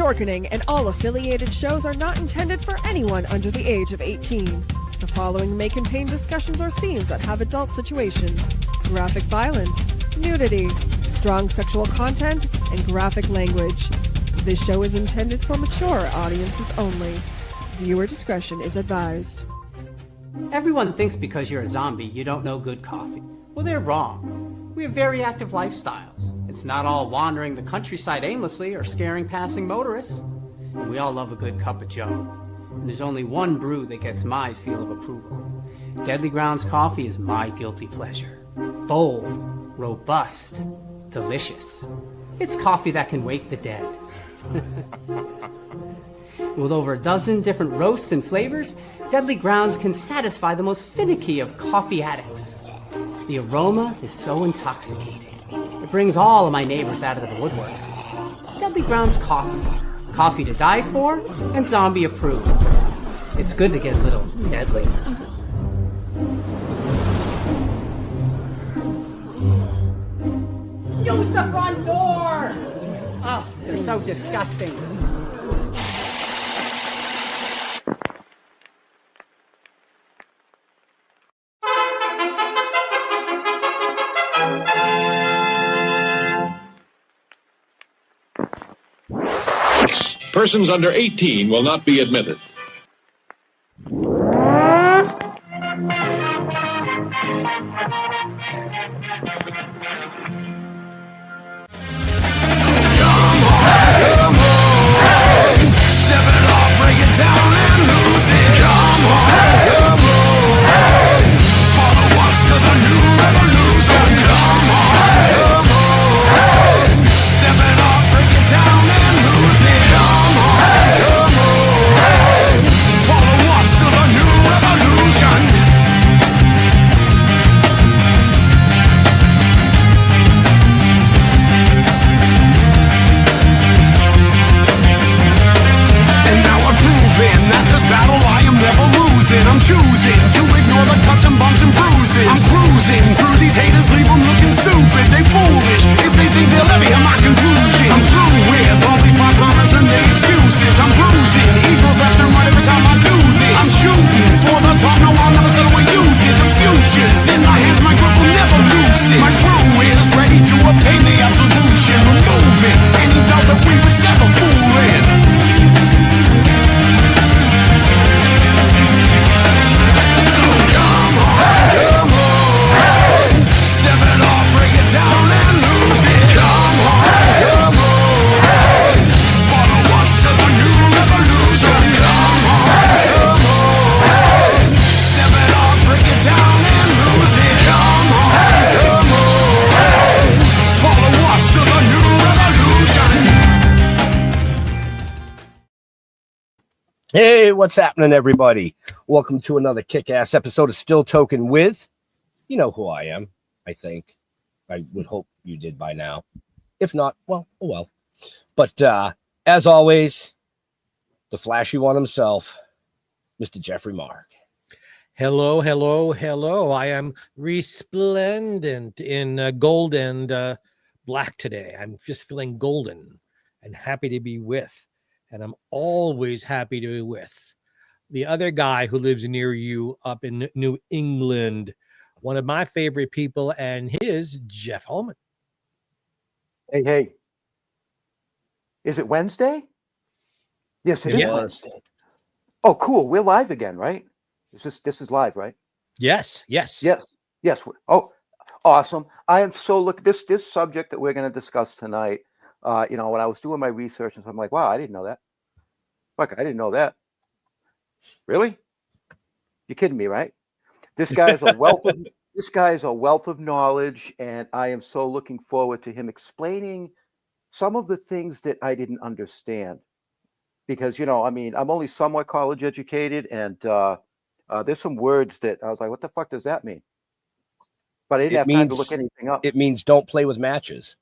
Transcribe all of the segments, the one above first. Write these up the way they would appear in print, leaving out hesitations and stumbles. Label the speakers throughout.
Speaker 1: Dorkening and all affiliated shows are not intended for anyone under the age of 18. The following may contain discussions or scenes that have adult situations, graphic violence, nudity, strong sexual content, and graphic language. This show is intended for mature audiences only. Viewer discretion is advised.
Speaker 2: Everyone thinks because you're a zombie, you don't know good coffee. Well, they're wrong. We have very active lifestyles. It's not all wandering the countryside aimlessly or scaring passing motorists. And we all love a good cup of joe. And there's only one brew that gets my seal of approval. Deadly Grounds coffee is my guilty pleasure. Bold, robust, delicious. It's coffee that can wake the dead. With over a dozen different roasts and flavors, Deadly Grounds can satisfy the most finicky of coffee addicts. The aroma is so intoxicating. It brings all of my neighbors out of the woodwork. Deadly Grounds coffee. Coffee to die for and zombie approved. It's good to get a little deadly. Use the front door! Oh, they're so disgusting.
Speaker 3: Persons under 18 will not be admitted.
Speaker 4: I'm choosing to ignore the cuts and bumps and bruises. I'm cruising through these haters, leave them looking stupid. They foolish if they think they'll ever hear my conclusion. I'm through with all these part-timers and their excuses. I'm bruising eagles left and right every time I do this. I'm shooting for the top, no I'll never settle where you did. The future's in my hands, my grip will never loosen. My crew is ready to obtain the absolution, removing any doubt that we was ever fooling.
Speaker 5: Hey, what's happening, everybody? Welcome to another kick-ass episode of Still Toking with, you know who I am, I think. I would hope you did by now. If not, well, oh well. But as always, the flashy one himself, Mr. Jeffrey Mark.
Speaker 6: Hello, hello, hello. I am resplendent in gold and black today. I'm just feeling golden and happy to be with. And I'm always happy to be with the other guy who lives near you up in New England, one of my favorite people, and his Jeff Holman.
Speaker 7: Hey. Is it Wednesday? Yes, it is Wednesday. Oh, cool. We're live again, right? This is live, right?
Speaker 6: Yes.
Speaker 7: Oh, awesome. I am so this subject that we're going to discuss tonight. When I was doing my research, and so I'm like, wow, I didn't know that. Fuck, I didn't know that. Really? You're kidding me, right? This guy is a wealth of knowledge, and I am so looking forward to him explaining some of the things that I didn't understand. Because, I'm only somewhat college educated, and there's some words that I was like, what the fuck does that mean? But I didn't have time to look anything up.
Speaker 5: It means don't play with matches.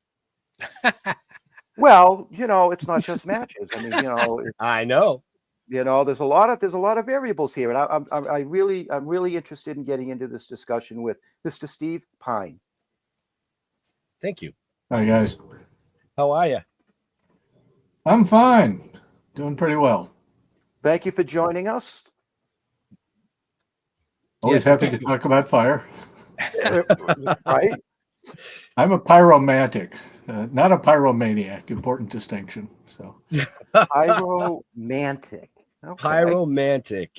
Speaker 7: Well, it's not just matches.
Speaker 5: I know.
Speaker 7: There's a lot of variables here, and I'm really interested in getting into this discussion with Mr. Steve Pyne.
Speaker 5: Thank you.
Speaker 8: Hi guys.
Speaker 5: How are you?
Speaker 8: I'm fine. Doing pretty well.
Speaker 7: Thank you for joining us.
Speaker 8: Always
Speaker 5: Yes,
Speaker 8: happy to talk about fire.
Speaker 7: Right?
Speaker 8: I'm a pyromantic, not a pyromaniac. Important distinction. So
Speaker 7: Pyromantic. Okay.
Speaker 5: pyromantic.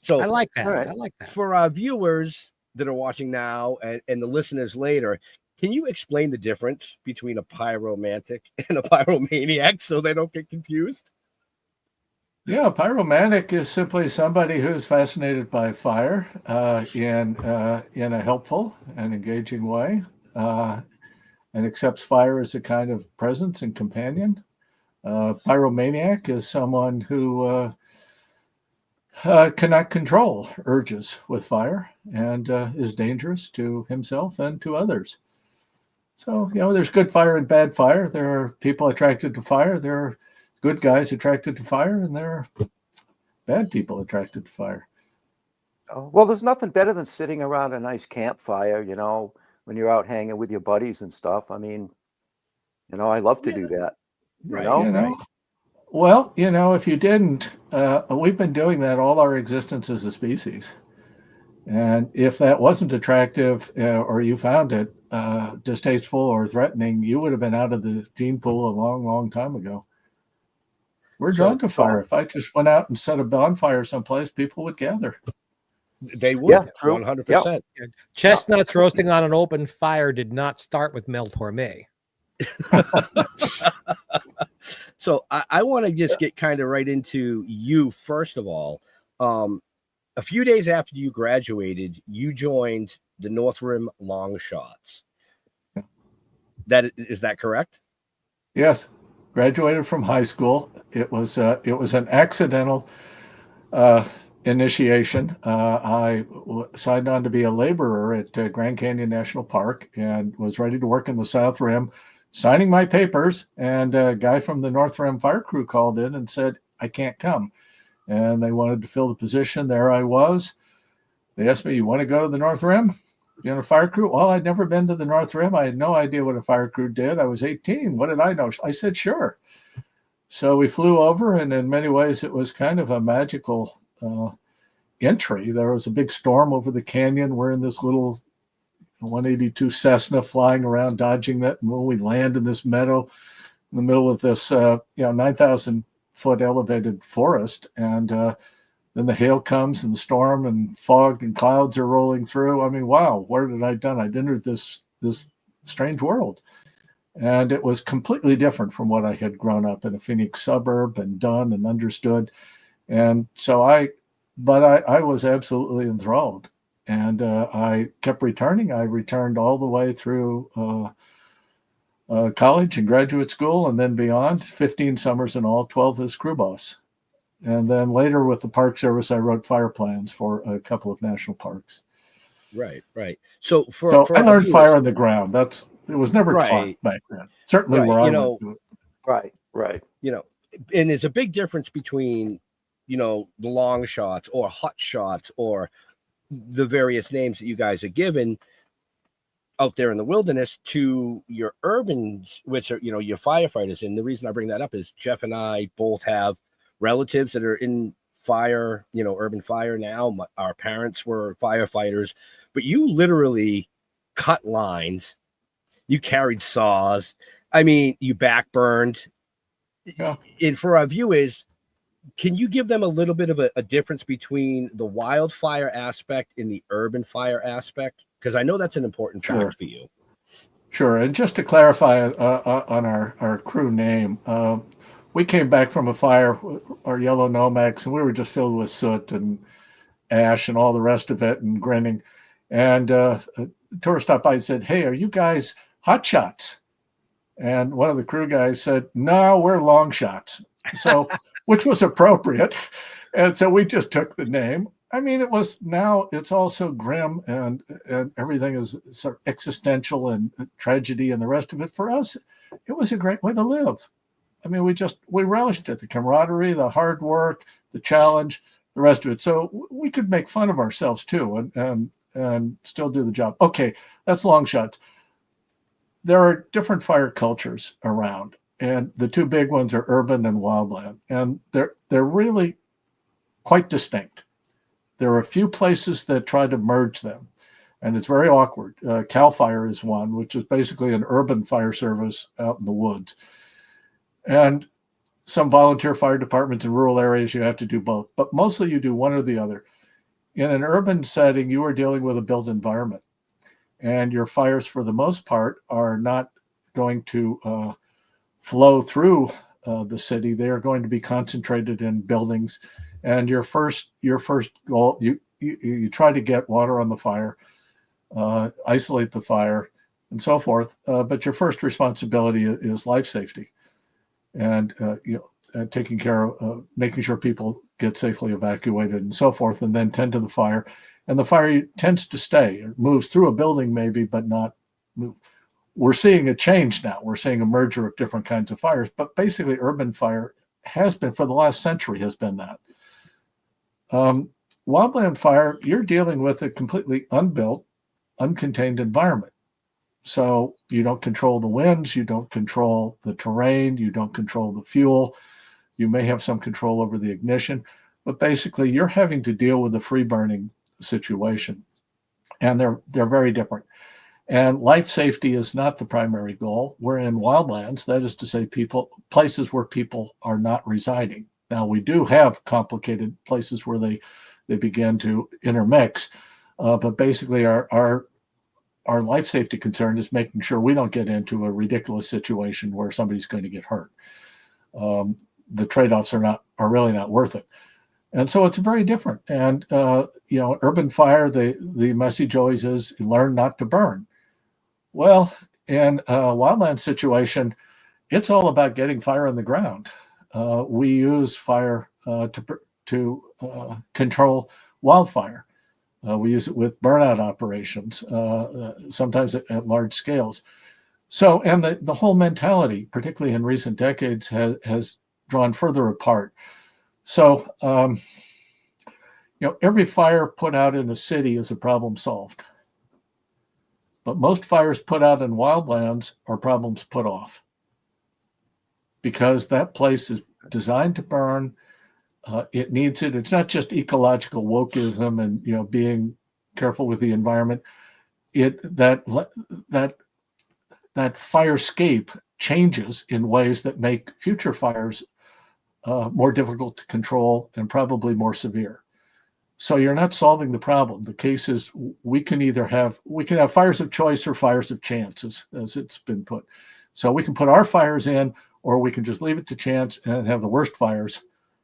Speaker 5: So
Speaker 6: I like that.
Speaker 7: All right.
Speaker 6: I like that.
Speaker 5: for our viewers that are watching now and the listeners later, can you explain the difference between a pyromantic and a pyromaniac so they don't get confused?
Speaker 8: yeah, pyromantic is simply somebody who's fascinated by fire in a helpful and engaging way, and accepts fire as a kind of presence and companion. Pyromaniac is someone who cannot control urges with fire and is dangerous to himself and to others. So, there's good fire and bad fire. There are people attracted to fire. There are good guys attracted to fire, and there are bad people attracted to fire.
Speaker 7: Oh, well, there's nothing better than sitting around a nice campfire, when you're out hanging with your buddies and stuff. I mean, I love to do that.
Speaker 5: Right.
Speaker 8: Well, if you didn't, we've been doing that all our existence as a species. And if that wasn't attractive or you found it distasteful or threatening, you would have been out of the gene pool a long, long time ago. We're drawn to fire. If I just went out and set a bonfire someplace, people would gather.
Speaker 5: They would.
Speaker 7: Yeah, true.
Speaker 5: 100%.
Speaker 6: Chestnuts roasting on an open fire did not start with Mel Torme.
Speaker 5: So I want to just get kind of right into you, first of all. A few days after you graduated, you joined the North Rim Long Shots. Is that correct?
Speaker 8: Yes. Graduated from high school. It was an accidental initiation. I signed on to be a laborer at Grand Canyon National Park and was ready to work in the South Rim, signing my papers. And a guy from the North Rim fire crew called in and said, I can't come. And they wanted to fill the position. There I was. They asked me, you want to go to the North Rim? You know, fire crew? Well, I'd never been to the North Rim. I had no idea what a fire crew did. I was 18. What did I know? I said, sure. So we flew over, and in many ways, it was kind of a magical entry. There was a big storm over the canyon. We're in this little 182 Cessna flying around, dodging that. And when we land in this meadow in the middle of this, 9,000-foot elevated forest, and then the hail comes and the storm and fog and clouds are rolling through. I mean, wow, what had I done? I'd entered this strange world. And it was completely different from what I had grown up in a Phoenix suburb and done and understood. And so I was absolutely enthralled. And I kept returning. I returned all the way through college and graduate school and then beyond, 15 summers in all, 12 as crew boss. And then later with the Park Service, I wrote fire plans for a couple of national parks.
Speaker 5: Right. So
Speaker 8: I learned fire on the ground. It was never taught back then. Certainly where I went to it.
Speaker 7: Right.
Speaker 5: And there's a big difference between, the long shots or hot shots or the various names that you guys are given out there in the wilderness to your urbans, which are, your firefighters. And the reason I bring that up is Jeff and I both have relatives that are in fire, urban fire now. Our parents were firefighters, but you literally cut lines. You carried saws. I mean, you backburned.
Speaker 8: Yeah.
Speaker 5: And for our viewers, can you give them a little bit of a difference between the wildfire aspect and the urban fire aspect? Because I know that's an important fact for you.
Speaker 8: Sure. And just to clarify on our crew name, we came back from a fire, our yellow Nomex, and we were just filled with soot and ash and all the rest of it and grinning. And a tourist stopped by and said, hey, are you guys hot shots? And one of the crew guys said, no, we're long shots. So, which was appropriate. And so we just took the name. I mean, it's all so grim and everything is sort of existential and tragedy and the rest of it. For us, it was a great way to live. I mean, we relished it, the camaraderie, the hard work, the challenge, the rest of it. So we could make fun of ourselves too and still do the job. Okay, that's long shots. There are different fire cultures around. and the two big ones are urban and wildland, and they're really quite distinct. There are a few places that try to merge them, and it's very awkward. CAL FIRE is one, which is basically an urban fire service out in the woods. And some volunteer fire departments in rural areas, you have to do both, but mostly you do one or the other. In an urban setting, you are dealing with a built environment, and your fires, for the most part, are not going to flow through the city. They are going to be concentrated in buildings. And your first goal, you try to get water on the fire, isolate the fire, and so forth. But your first responsibility is life safety, and taking care of making sure people get safely evacuated and so forth, and then tend to the fire. And the fire tends to stay. It moves through a building maybe, but not move. We're seeing a change now. We're seeing a merger of different kinds of fires, but basically urban fire has been, for the last century, has been that. Wildland fire, you're dealing with a completely unbuilt, uncontained environment. So you don't control the winds, you don't control the terrain, you don't control the fuel. You may have some control over the ignition, but basically you're having to deal with a free burning situation. And they're very different. And life safety is not the primary goal. We're in wildlands, that is to say, places where people are not residing. Now, we do have complicated places where they begin to intermix, but basically our life safety concern is making sure we don't get into a ridiculous situation where somebody's going to get hurt. The trade-offs are really not worth it. And so it's very different. And, urban fire, the message always is learn not to burn. Well, in a wildland situation, it's all about getting fire on the ground. We use fire to control wildfire. We use it with burnout operations, sometimes at large scales. So, and the whole mentality, particularly in recent decades, has drawn further apart. So, every fire put out in a city is a problem solved. But most fires put out in wildlands are problems put off, because that place is designed to burn. It needs it. It's not just ecological wokeism and being careful with the environment. That firescape changes in ways that make future fires more difficult to control and probably more severe. So you're not solving the problem. The case is we can have fires of choice or fires of chance, as it's been put. So we can put our fires in, or we can just leave it to chance and have the worst fires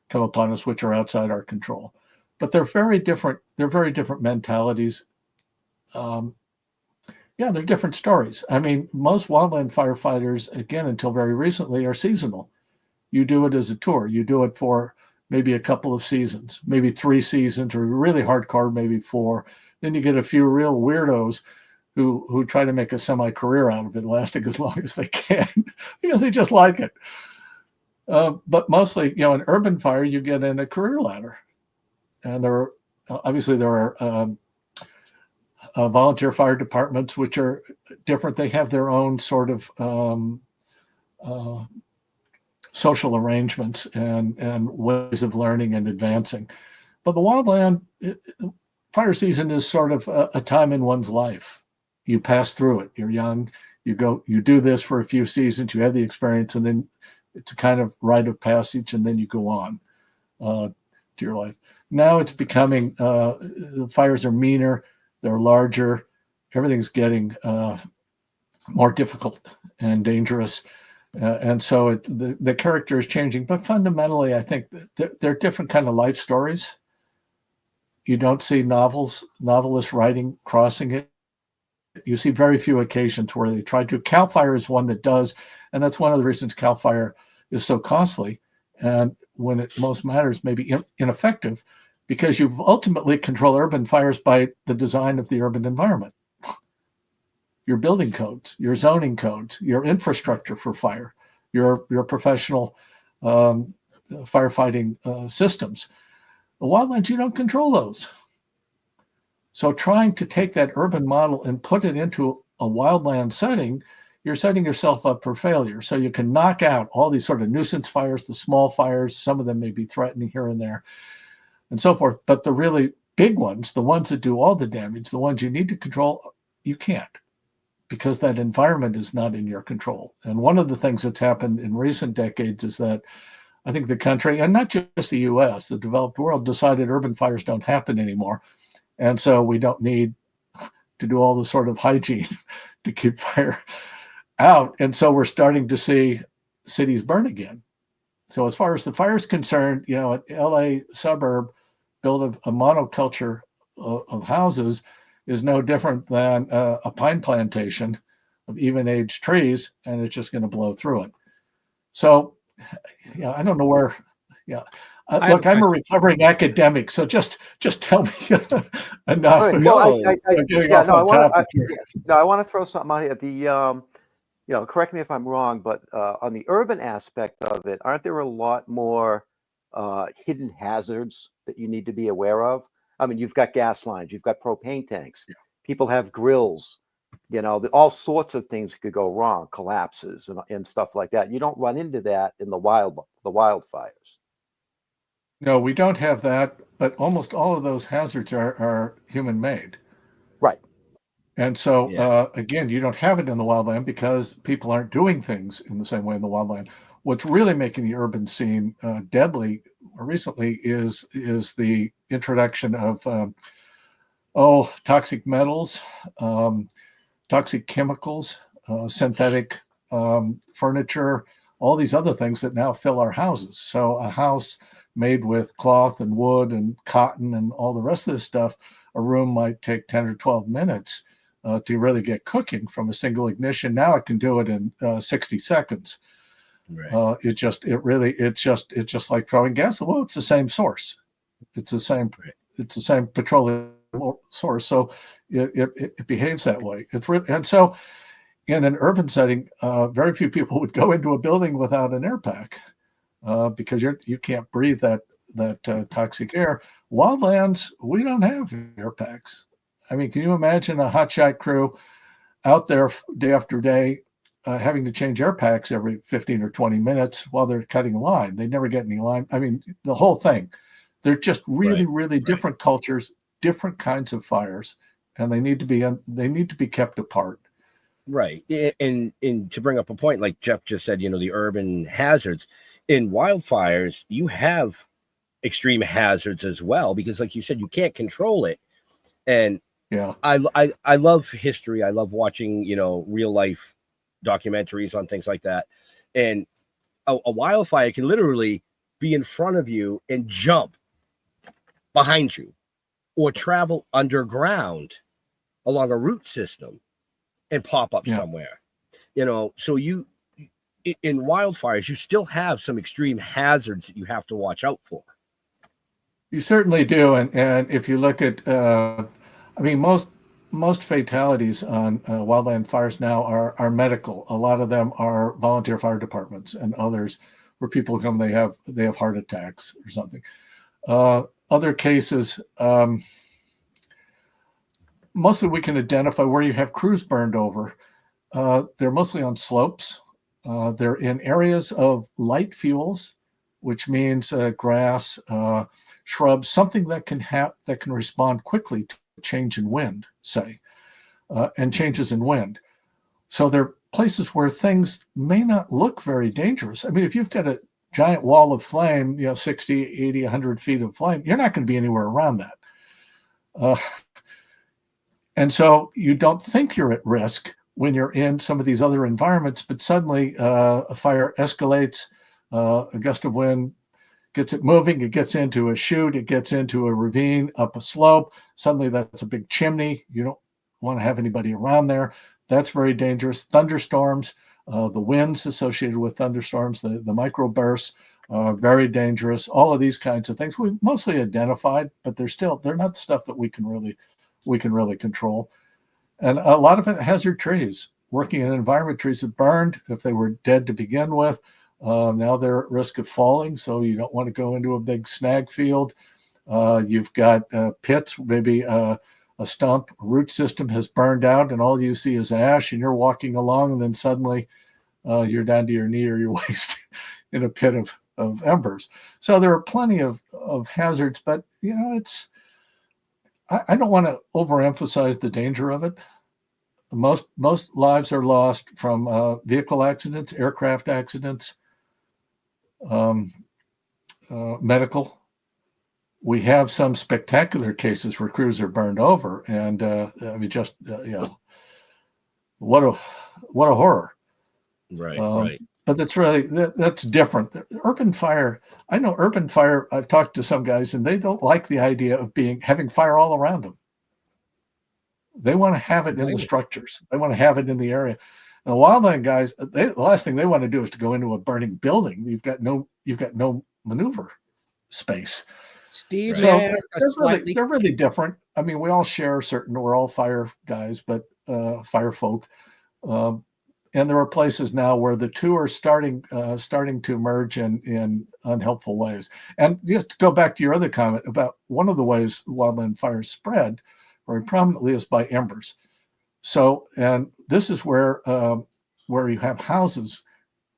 Speaker 8: come upon us, which are outside our control. But they're very different. They're very different mentalities. They're different stories. I mean, most wildland firefighters, again, until very recently, are seasonal. You do it as a tour. You do it for maybe a couple of seasons, maybe 3 seasons, or really hardcore, maybe 4. Then you get a few real weirdos who try to make a semi-career out of it, lasting as long as they can. They just like it. But mostly, in urban fire, you get in a career ladder. And there are volunteer fire departments, which are different. They have their own sort of social arrangements and ways of learning and advancing. But the wildland fire season is sort of a time in one's life. You pass through it. You're young. You do this for a few seasons. You have the experience, and then it's a kind of rite of passage, and then you go on to your life. Now it's becoming, the fires are meaner, they're larger, everything's getting more difficult and dangerous. And so the character is changing. But fundamentally, I think they're different kind of life stories. You don't see novelists writing, crossing it. You see very few occasions where they try to. CAL FIRE is one that does, and that's one of the reasons CAL FIRE is so costly. And when it most matters, maybe ineffective, because you ultimately control urban fires by the design of the urban environment. Your building codes, your zoning codes, your infrastructure for fire, your professional firefighting systems. The wildlands, you don't control those. So trying to take that urban model and put it into a wildland setting you're setting yourself up for failure. So you can knock out all these sort of nuisance fires, the small fires, some of them may be threatening here and there, and so forth. But the really big ones, the ones that do all the damage, the ones you need to control, you can't, because that environment is not in your control. And one of the things that's happened in recent decades is that I think the country, and not just the US, the developed world, decided urban fires don't happen anymore. And so we don't need to do all the sort of hygiene to keep fire out. And so we're starting to see cities burn again. So as far as the fire is concerned, an LA suburb built a monoculture of houses is no different than a pine plantation of even-aged trees, and it's just going to blow through it. So, I don't know where. Look, I'm a recovering academic, so just tell me enough.
Speaker 7: Right. I want to throw something out here. Correct me if I'm wrong, but on the urban aspect of it, aren't there a lot more hidden hazards that you need to be aware of? I mean, you've got gas lines, you've got propane tanks, people have grills, all sorts of things could go wrong, collapses and stuff like that. You don't run into that in the wildfires.
Speaker 8: No, we don't have that, but almost all of those hazards are human-made.
Speaker 7: Right.
Speaker 8: And so, again, you don't have it in the wildland because people aren't doing things in the same way in the wildland. What's really making the urban scene deadly recently is the introduction of toxic metals, toxic chemicals, synthetic furniture, all these other things that now fill our houses. So a house made with cloth and wood and cotton and all the rest of this stuff, a room might take 10 or 12 minutes to really get cooking from a single ignition. Now it can do it in 60 seconds. Right. It's just like throwing gas. Well, it's the same source. It's the same petroleum source. So it behaves that way. And so in an urban setting, very few people would go into a building without an air pack because you can't breathe that toxic air. Wildlands, we don't have air packs. I mean, can you imagine a hotshot crew out there day after day having to change air packs every 15 or 20 minutes while they're cutting line? They never get any line. I mean, the whole thing. They're just really different cultures, different kinds of fires, and they need to be kept apart.
Speaker 5: Right. And to bring up a point, like Jeff just said, the urban hazards in wildfires, you have extreme hazards as well, because like you said, you can't control it. And I love history. I love watching, real life documentaries on things like that. And a wildfire can literally be in front of you and jump behind you, or travel underground along a root system and pop up somewhere. So you, in wildfires, you still have some extreme hazards that you have to watch out for.
Speaker 8: You certainly do. And if you look at, most fatalities on wildland fires now are medical. A lot of them are volunteer fire departments, and others where people come, they have heart attacks or something. Other cases, mostly we can identify where you have crews burned over. They're mostly on slopes. They're in areas of light fuels, which means grass, shrubs, something that can respond quickly to a change in wind, say, and changes in wind. So they're places where things may not look very dangerous. I mean, if you've got a giant wall of flame, 60, 80, 100 feet of flame, you're not going to be anywhere around that. And so you don't think you're at risk when you're in some of these other environments, but suddenly a fire escalates, a gust of wind gets it moving, it gets into a chute, it gets into a ravine, up a slope. Suddenly that's a big chimney. You don't want to have anybody around there. That's very dangerous. Thunderstorms, the winds associated with thunderstorms, the microbursts, very dangerous. All of these kinds of things we've mostly identified, but they're not the stuff that we can really control. And a lot of it, hazard trees. Working in environment, trees have burned. If they were dead to begin with, now they're at risk of falling, so you don't want to go into a big snag field. You've got pits, maybe a a stump, a root system has burned out, and all you see is ash, and you're walking along, and then suddenly you're down to your knee or your waist in a pit of embers. So there are plenty of hazards, but it's, I don't want to overemphasize the danger of it. Most lives are lost from vehicle accidents, aircraft accidents, medical. We have some spectacular cases where crews are burned over, and what a horror.
Speaker 5: Right,
Speaker 8: right. But that's different. Urban fire. I know urban fire. I've talked to some guys, and they don't like the idea of having fire all around them. They want to have it in the structures. They want to have it in the area. And the wildland guys, the last thing they want to do is to go into a burning building. You've got no maneuver space.
Speaker 6: Steve,
Speaker 8: so they're really different. I mean, we all share we're all fire guys, but fire folk. And there are places now where the two are starting to merge in unhelpful ways. And just to go back to your other comment about one of the ways wildland fires spread very prominently is by embers. So, and this is where you have houses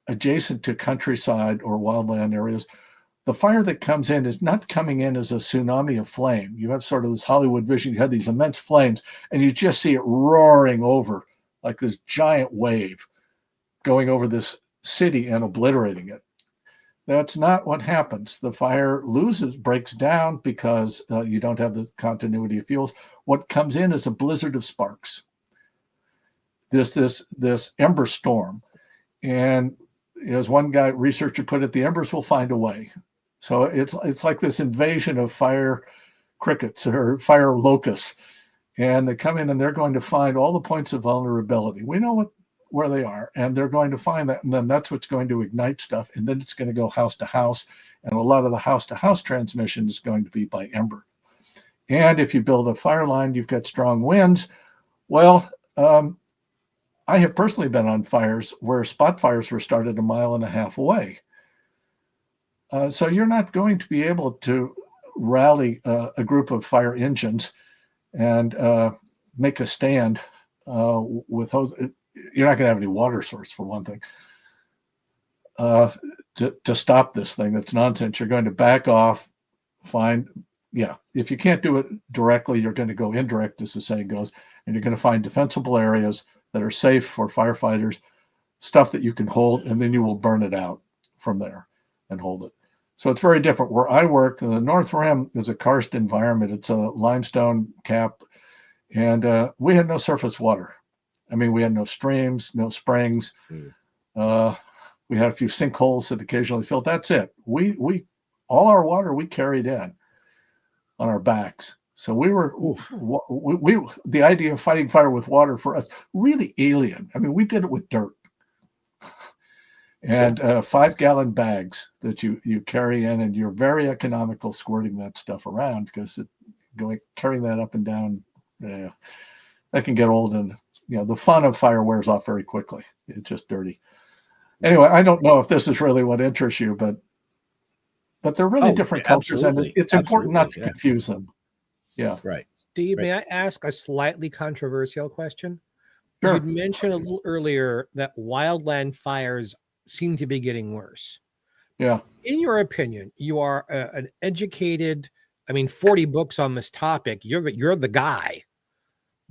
Speaker 8: adjacent to countryside or wildland areas. The fire that comes in is not coming in as a tsunami of flame. You have sort of this Hollywood vision. You have these immense flames, and you just see it roaring over like this giant wave going over this city and obliterating it. That's not what happens. The fire breaks down because you don't have the continuity of fuels. What comes in is a blizzard of sparks. This ember storm. And as one researcher put it, the embers will find a way. So it's like this invasion of fire crickets or fire locusts. And they come in and they're going to find all the points of vulnerability. We know where they are, and they're going to find that, and then that's what's going to ignite stuff, and then it's going to go house to house, and a lot of the house-to-house transmission is going to be by ember. And if you build a fire line, you've got strong winds. Well, I have personally been on fires where spot fires were started 1.5 miles away. So you're not going to be able to rally a group of fire engines and make a stand with hose. You're not going to have any water source, for one thing, to stop this thing. That's nonsense. You're going to back off, if you can't do it directly, you're going to go indirect, as the saying goes, and you're going to find defensible areas that are safe for firefighters, stuff that you can hold, and then you will burn it out from there and hold it. So it's very different. Where I worked, in the North Rim is a karst environment. It's a limestone cap, and we had no surface water. I mean, we had no streams, no springs. We had a few sinkholes that occasionally filled. That's it. We all our water we carried in on our backs. So we the idea of fighting fire with water for us really alien. I mean, we did it with dirt and 5-gallon bags that you carry in, and you're very economical squirting that stuff around because carrying that up and down, that can get old, and the fun of fire wears off very quickly. It's just dirty. Anyway, I don't know if this is really what interests you, but they're really different cultures, and it's important not to confuse them. Yeah.
Speaker 5: Right.
Speaker 6: Steve, may I ask a slightly controversial question?
Speaker 8: Sure.
Speaker 6: You mentioned a little earlier that wildland fires seem to be getting worse.
Speaker 8: Yeah.
Speaker 6: In your opinion, you are an educated, 40 books on this topic. You're the guy.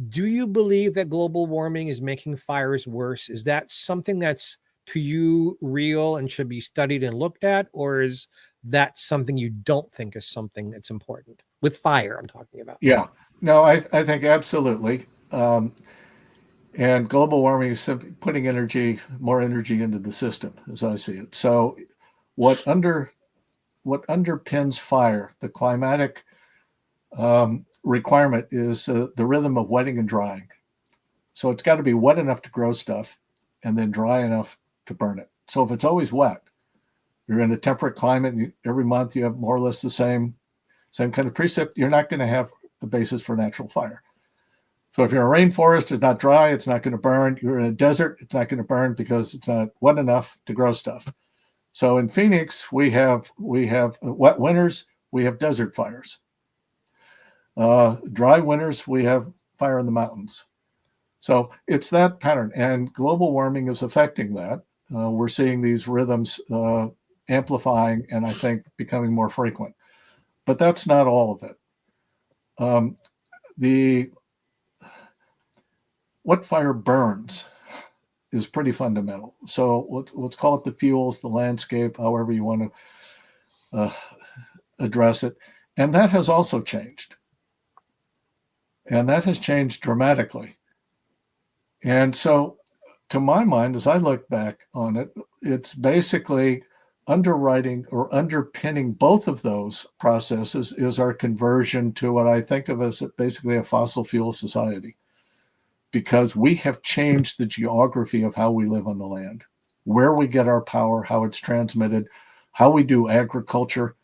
Speaker 6: Do you believe that global warming is making fires worse? Is that something that's, to you, real and should be studied and looked at? Or is that something you don't think is something that's important? With fire, I'm talking about. Yeah.
Speaker 8: No, I think absolutely. And global warming is simply putting more energy into the system, as I see it. So what underpins fire, the climatic requirement, is the rhythm of wetting and drying. So it's got to be wet enough to grow stuff and then dry enough to burn it. So if it's always wet, you're in a temperate climate, and every month you have more or less the same kind of precip, you're not going to have the basis for natural fire. So if you're in a rainforest, it's not dry, it's not going to burn. You're in a desert, it's not going to burn because it's not wet enough to grow stuff. So in Phoenix, we have wet winters, we have desert fires. Dry winters, we have fire in the mountains. So it's that pattern, and global warming is affecting that. We're seeing these rhythms amplifying and I think becoming more frequent. But that's not all of it. What fire burns is pretty fundamental. So let's call it the fuels, the landscape, however you want to address it. And that has also changed. And that has changed dramatically. And so, to my mind, as I look back on it, it's basically underwriting or underpinning both of those processes is our conversion to what I think of as basically a fossil fuel society. Because we have changed the geography of how we live on the land, where we get our power, how it's transmitted, how we do agriculture.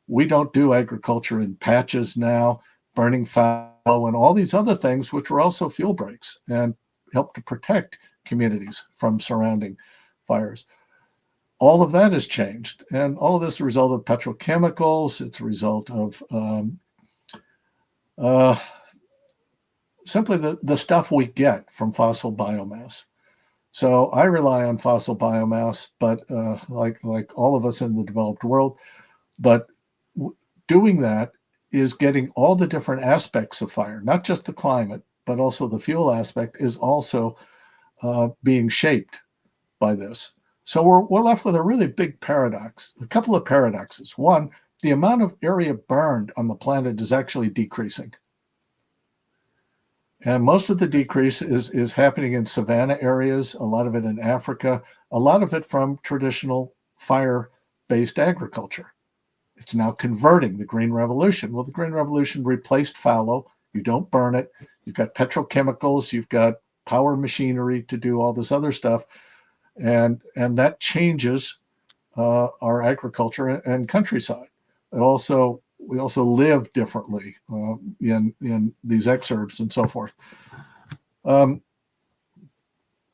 Speaker 8: We don't do agriculture in patches now, burning fallow and all these other things, which were also fuel breaks and help to protect communities from surrounding fires. All of that has changed. And all of this is a result of petrochemicals. It's a result of simply the stuff we get from fossil biomass. So I rely on fossil biomass, but like all of us in the developed world, but doing that is getting all the different aspects of fire, not just the climate, but also the fuel aspect is also being shaped by this. So we're left with a really big paradox, a couple of paradoxes. One, the amount of area burned on the planet is actually decreasing. And most of the decrease is happening in savanna areas, a lot of it in Africa, a lot of it from traditional fire-based agriculture. It's now converting the Green Revolution. Well, the Green Revolution replaced fallow. You don't burn it. You've got petrochemicals. You've got power machinery to do all this other stuff. And that changes our agriculture and countryside. We also live differently in these exurbs and so forth.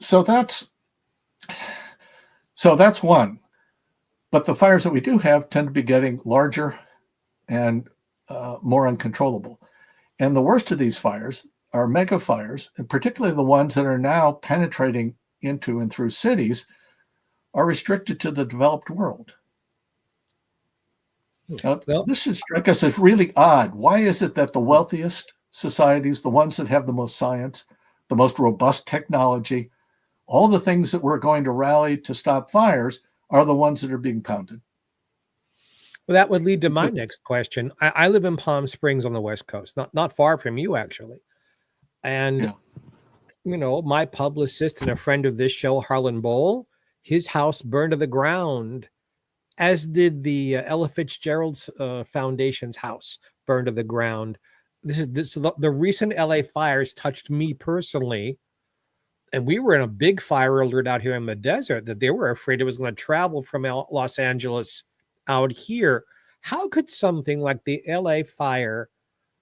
Speaker 8: So that's one. But the fires that we do have tend to be getting larger and more uncontrollable. And the worst of these fires are mega fires, and particularly the ones that are now penetrating into and through cities, are restricted to the developed world. Well, this should strike us as really odd. Why is it that the wealthiest societies, the ones that have the most science, the most robust technology, all the things that we're going to rally to stop fires, are the ones that are being pounded?
Speaker 6: Well, that would lead to my next question. I live in Palm Springs on the West Coast, not far from you, actually. And, my publicist and a friend of this show, Harlan Bowl, his house burned to the ground, as did the Ella Fitzgerald's Foundation's house burned to the ground. The recent LA fires touched me personally. And we were in a big fire alert out here in the desert that they were afraid it was going to travel from Los Angeles out here. How could something like the LA fire,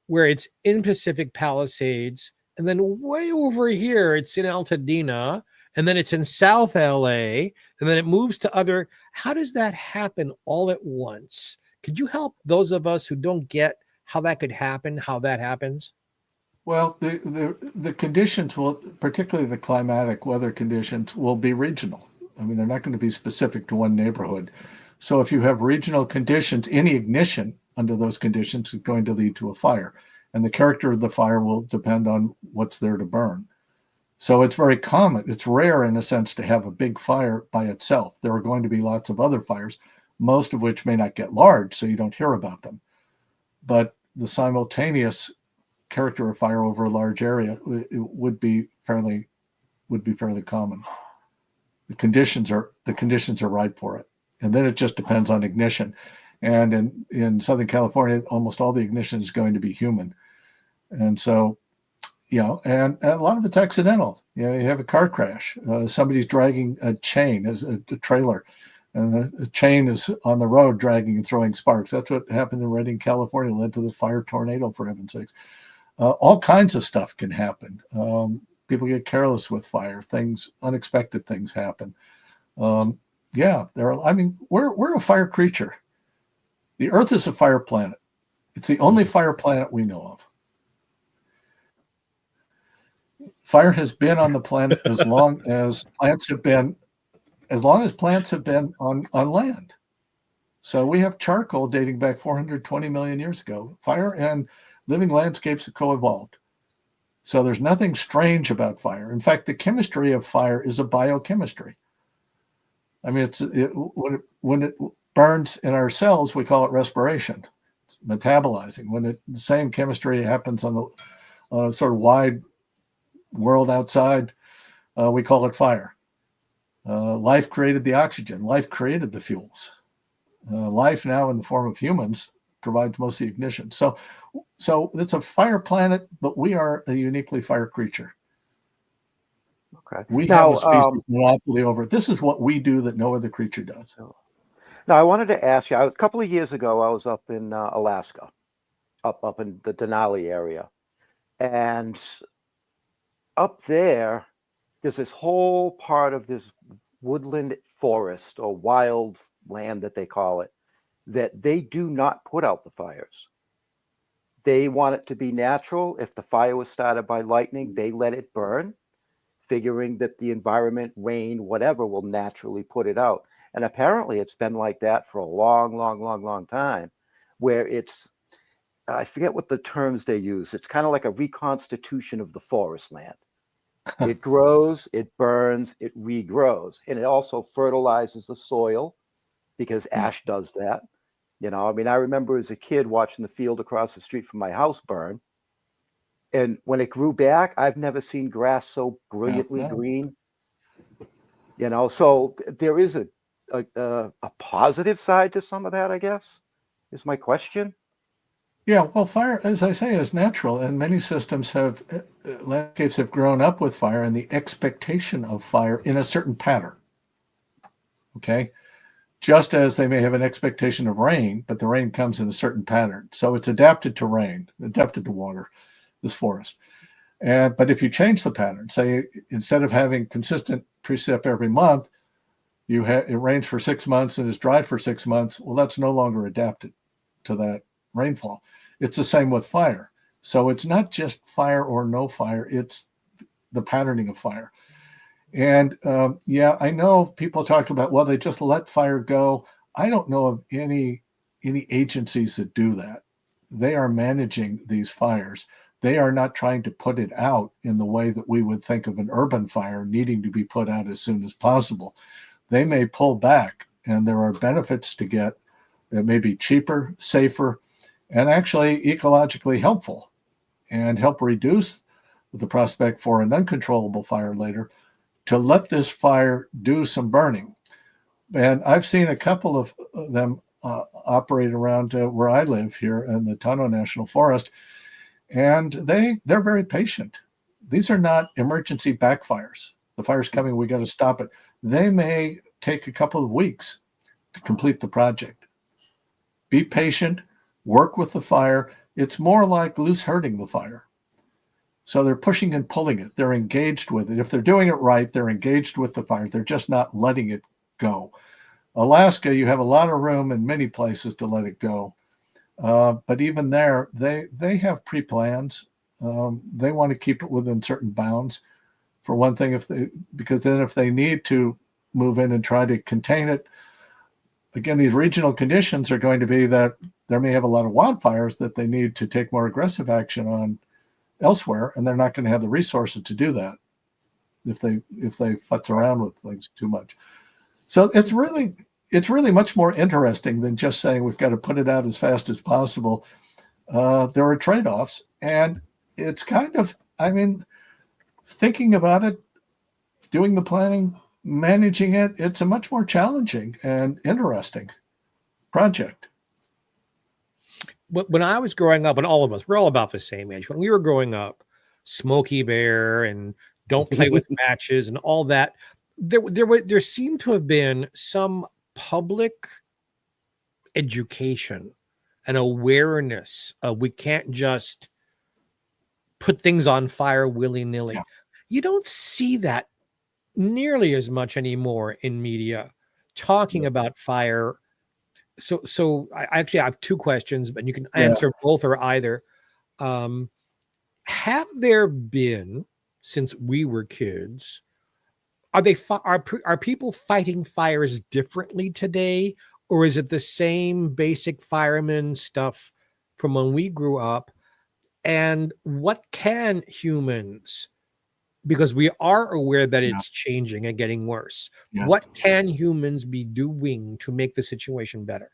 Speaker 6: where it's in Pacific Palisades, and then way over here, it's in Altadena, and then it's in South LA, and then it moves to how does that happen all at once? Could you help those of us who don't get how that could happen, how that happens?
Speaker 8: Well, the conditions will, particularly the climatic weather conditions, will be regional. I mean, they're not going to be specific to one neighborhood. So if you have regional conditions, any ignition under those conditions is going to lead to a fire. And the character of the fire will depend on what's there to burn. So it's very common. It's rare, in a sense, to have a big fire by itself. There are going to be lots of other fires, most of which may not get large, so you don't hear about them. But the simultaneous character of fire over a large area would be fairly common. The conditions are right for it, and then it just depends on ignition. And in Southern California, almost all the ignition is going to be human, and so and a lot of it's accidental. You have a car crash, somebody's dragging a chain as a trailer, and the chain is on the road dragging and throwing sparks. That's what happened in Redding, California, led to the fire tornado, for heaven's sakes. All kinds of stuff can happen. People get careless with fire. Unexpected things happen. We're a fire creature. The Earth is a fire planet. It's the only fire planet we know of. Fire has been on the planet as long as plants have been on land. So we have charcoal dating back 420 million years ago. Fire and living landscapes have co-evolved. So there's nothing strange about fire. In fact, the chemistry of fire is a biochemistry. I mean, when it burns in our cells, we call it respiration. It's metabolizing. When the same chemistry happens on the sort of wide world outside, we call it fire. Life created the oxygen. Life created the fuels. Life now in the form of humans provides most of the ignition. So it's a fire planet, but we are a uniquely fire creature.
Speaker 7: Okay.
Speaker 8: We have a species monopoly over it. This is what we do that no other creature does.
Speaker 7: Now, I wanted to ask you, a couple of years ago, I was up in Alaska, up in the Denali area. And up there's this whole part of this woodland forest or wild land that they call it, that they do not put out the fires. They want it to be natural. If the fire was started by lightning, they let it burn, figuring that the environment, rain, whatever, will naturally put it out. And apparently it's been like that for a long time, where it's, I forget what the terms they use. It's kind of like a reconstitution of the forest land. It grows, it burns, it regrows. And it also fertilizes the soil because ash does that. You know, I mean, I remember as a kid watching the field across the street from my house burn. And when it grew back, I've never seen grass so brilliantly green. You know, so there is a positive side to some of that, I guess, is my question.
Speaker 8: Yeah, well, fire, as I say, is natural, and many systems landscapes have grown up with fire and the expectation of fire in a certain pattern. Okay, just as they may have an expectation of rain, but the rain comes in a certain pattern. So it's adapted to rain, adapted to water, this forest. But if you change the pattern, say instead of having consistent precip every month, it rains for 6 months and is dry for 6 months. Well, that's no longer adapted to that rainfall. It's the same with fire. So it's not just fire or no fire, it's the patterning of fire. And yeah, I know people talk about, well, they just let fire go. I don't know of any agencies that do that. They are managing these fires. They are not trying to put it out in the way that we would think of an urban fire needing to be put out as soon as possible. They may pull back, and there are benefits to get that may be cheaper, safer, and actually ecologically helpful, and help reduce the prospect for an uncontrollable fire later, to let this fire do some burning. And I've seen a couple of them operate around where I live here in the Tono National Forest, and they're very patient. These are not emergency backfires. The fire's coming, we got to stop it. They may take a couple of weeks to complete the project. Be patient, work with the fire. It's more like loose herding the fire. So they're pushing and pulling it. They're engaged with it. If they're doing it right, they're engaged with the fire. They're just not letting it go. Alaska, you have a lot of room in many places to let it go. But even there, they have pre-plans. They want to keep it within certain bounds. For one thing, because then if they need to move in and try to contain it, again, these regional conditions are going to be that there may have a lot of wildfires that they need to take more aggressive action on elsewhere, and they're not going to have the resources to do that if they futz around with things too much. So it's really much more interesting than just saying we've got to put it out as fast as possible. There are trade-offs, and it's kind of, I mean, thinking about it, doing the planning, managing it, it's a much more challenging and interesting project.
Speaker 6: When I was growing up, and all of us, we're all about the same age. When we were growing up, Smokey Bear and Don't Play with Matches and all that, there seemed to have been some public education and awareness of we can't just put things on fire willy-nilly. Yeah. You don't see that nearly as much anymore in media talking about fire. So I actually have two questions, but you can answer both or either. Have there been since we were kids. Are people fighting fires differently today, or is it the same basic fireman stuff from when we grew up? And what can humans, because we are aware that it's changing and getting worse, what can humans be doing to make the situation better?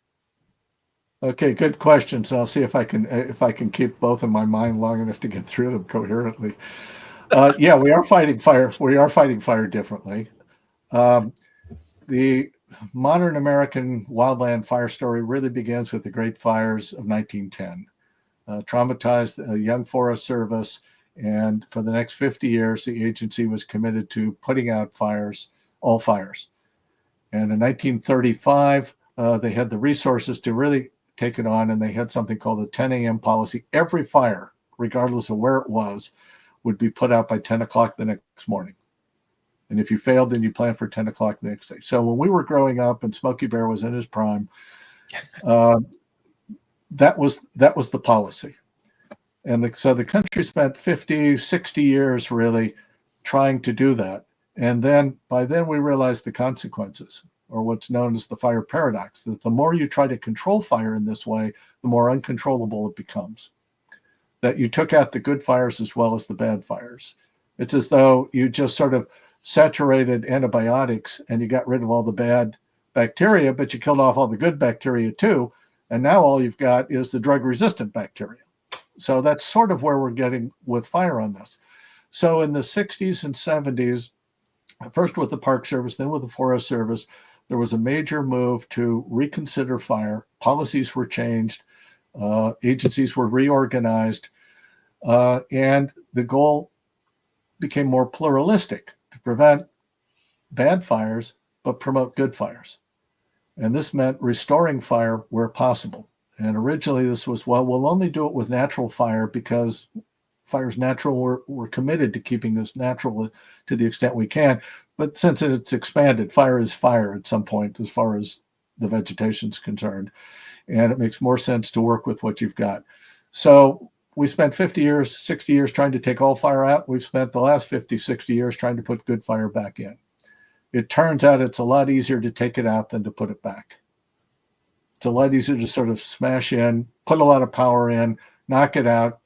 Speaker 8: Okay, good questions. I'll see if I can keep both in my mind long enough to get through them coherently. Yeah, we are fighting fire. We are fighting fire differently. The modern American wildland fire story really begins with the Great Fires of 1910. Traumatized the young Forest Service, and for the next 50 years, the agency was committed to putting out fires, all fires. And in 1935, they had the resources to really take it on, and they had something called the 10 a.m. policy. Every fire, regardless of where it was, would be put out by 10 o'clock the next morning. And if you failed, then you plan for 10 o'clock the next day. So when we were growing up and Smokey Bear was in his prime, that was the policy. And so the country spent 50, 60 years really trying to do that. And then by then we realized the consequences, or what's known as the fire paradox, that the more you try to control fire in this way, the more uncontrollable it becomes. That you took out the good fires as well as the bad fires. It's as though you just sort of saturated antibiotics and you got rid of all the bad bacteria, but you killed off all the good bacteria too. And now all you've got is the drug-resistant bacteria. So that's sort of where we're getting with fire on this. So in the 60s and 70s, first with the Park Service, then with the Forest Service, there was a major move to reconsider fire. Policies were changed. Agencies were reorganized. And the goal became more pluralistic, to prevent bad fires, but promote good fires. And this meant restoring fire where possible. And originally this was, well, we'll only do it with natural fire because fire's natural. We're committed to keeping this natural to the extent we can. But since it's expanded, fire is fire at some point as far as the vegetation's concerned. And it makes more sense to work with what you've got. So we spent 50 years, 60 years trying to take all fire out. We've spent the last 50, 60 years trying to put good fire back in. It turns out it's a lot easier to take it out than to put it back. It's a lot easier to sort of smash in, put a lot of power in, knock it out.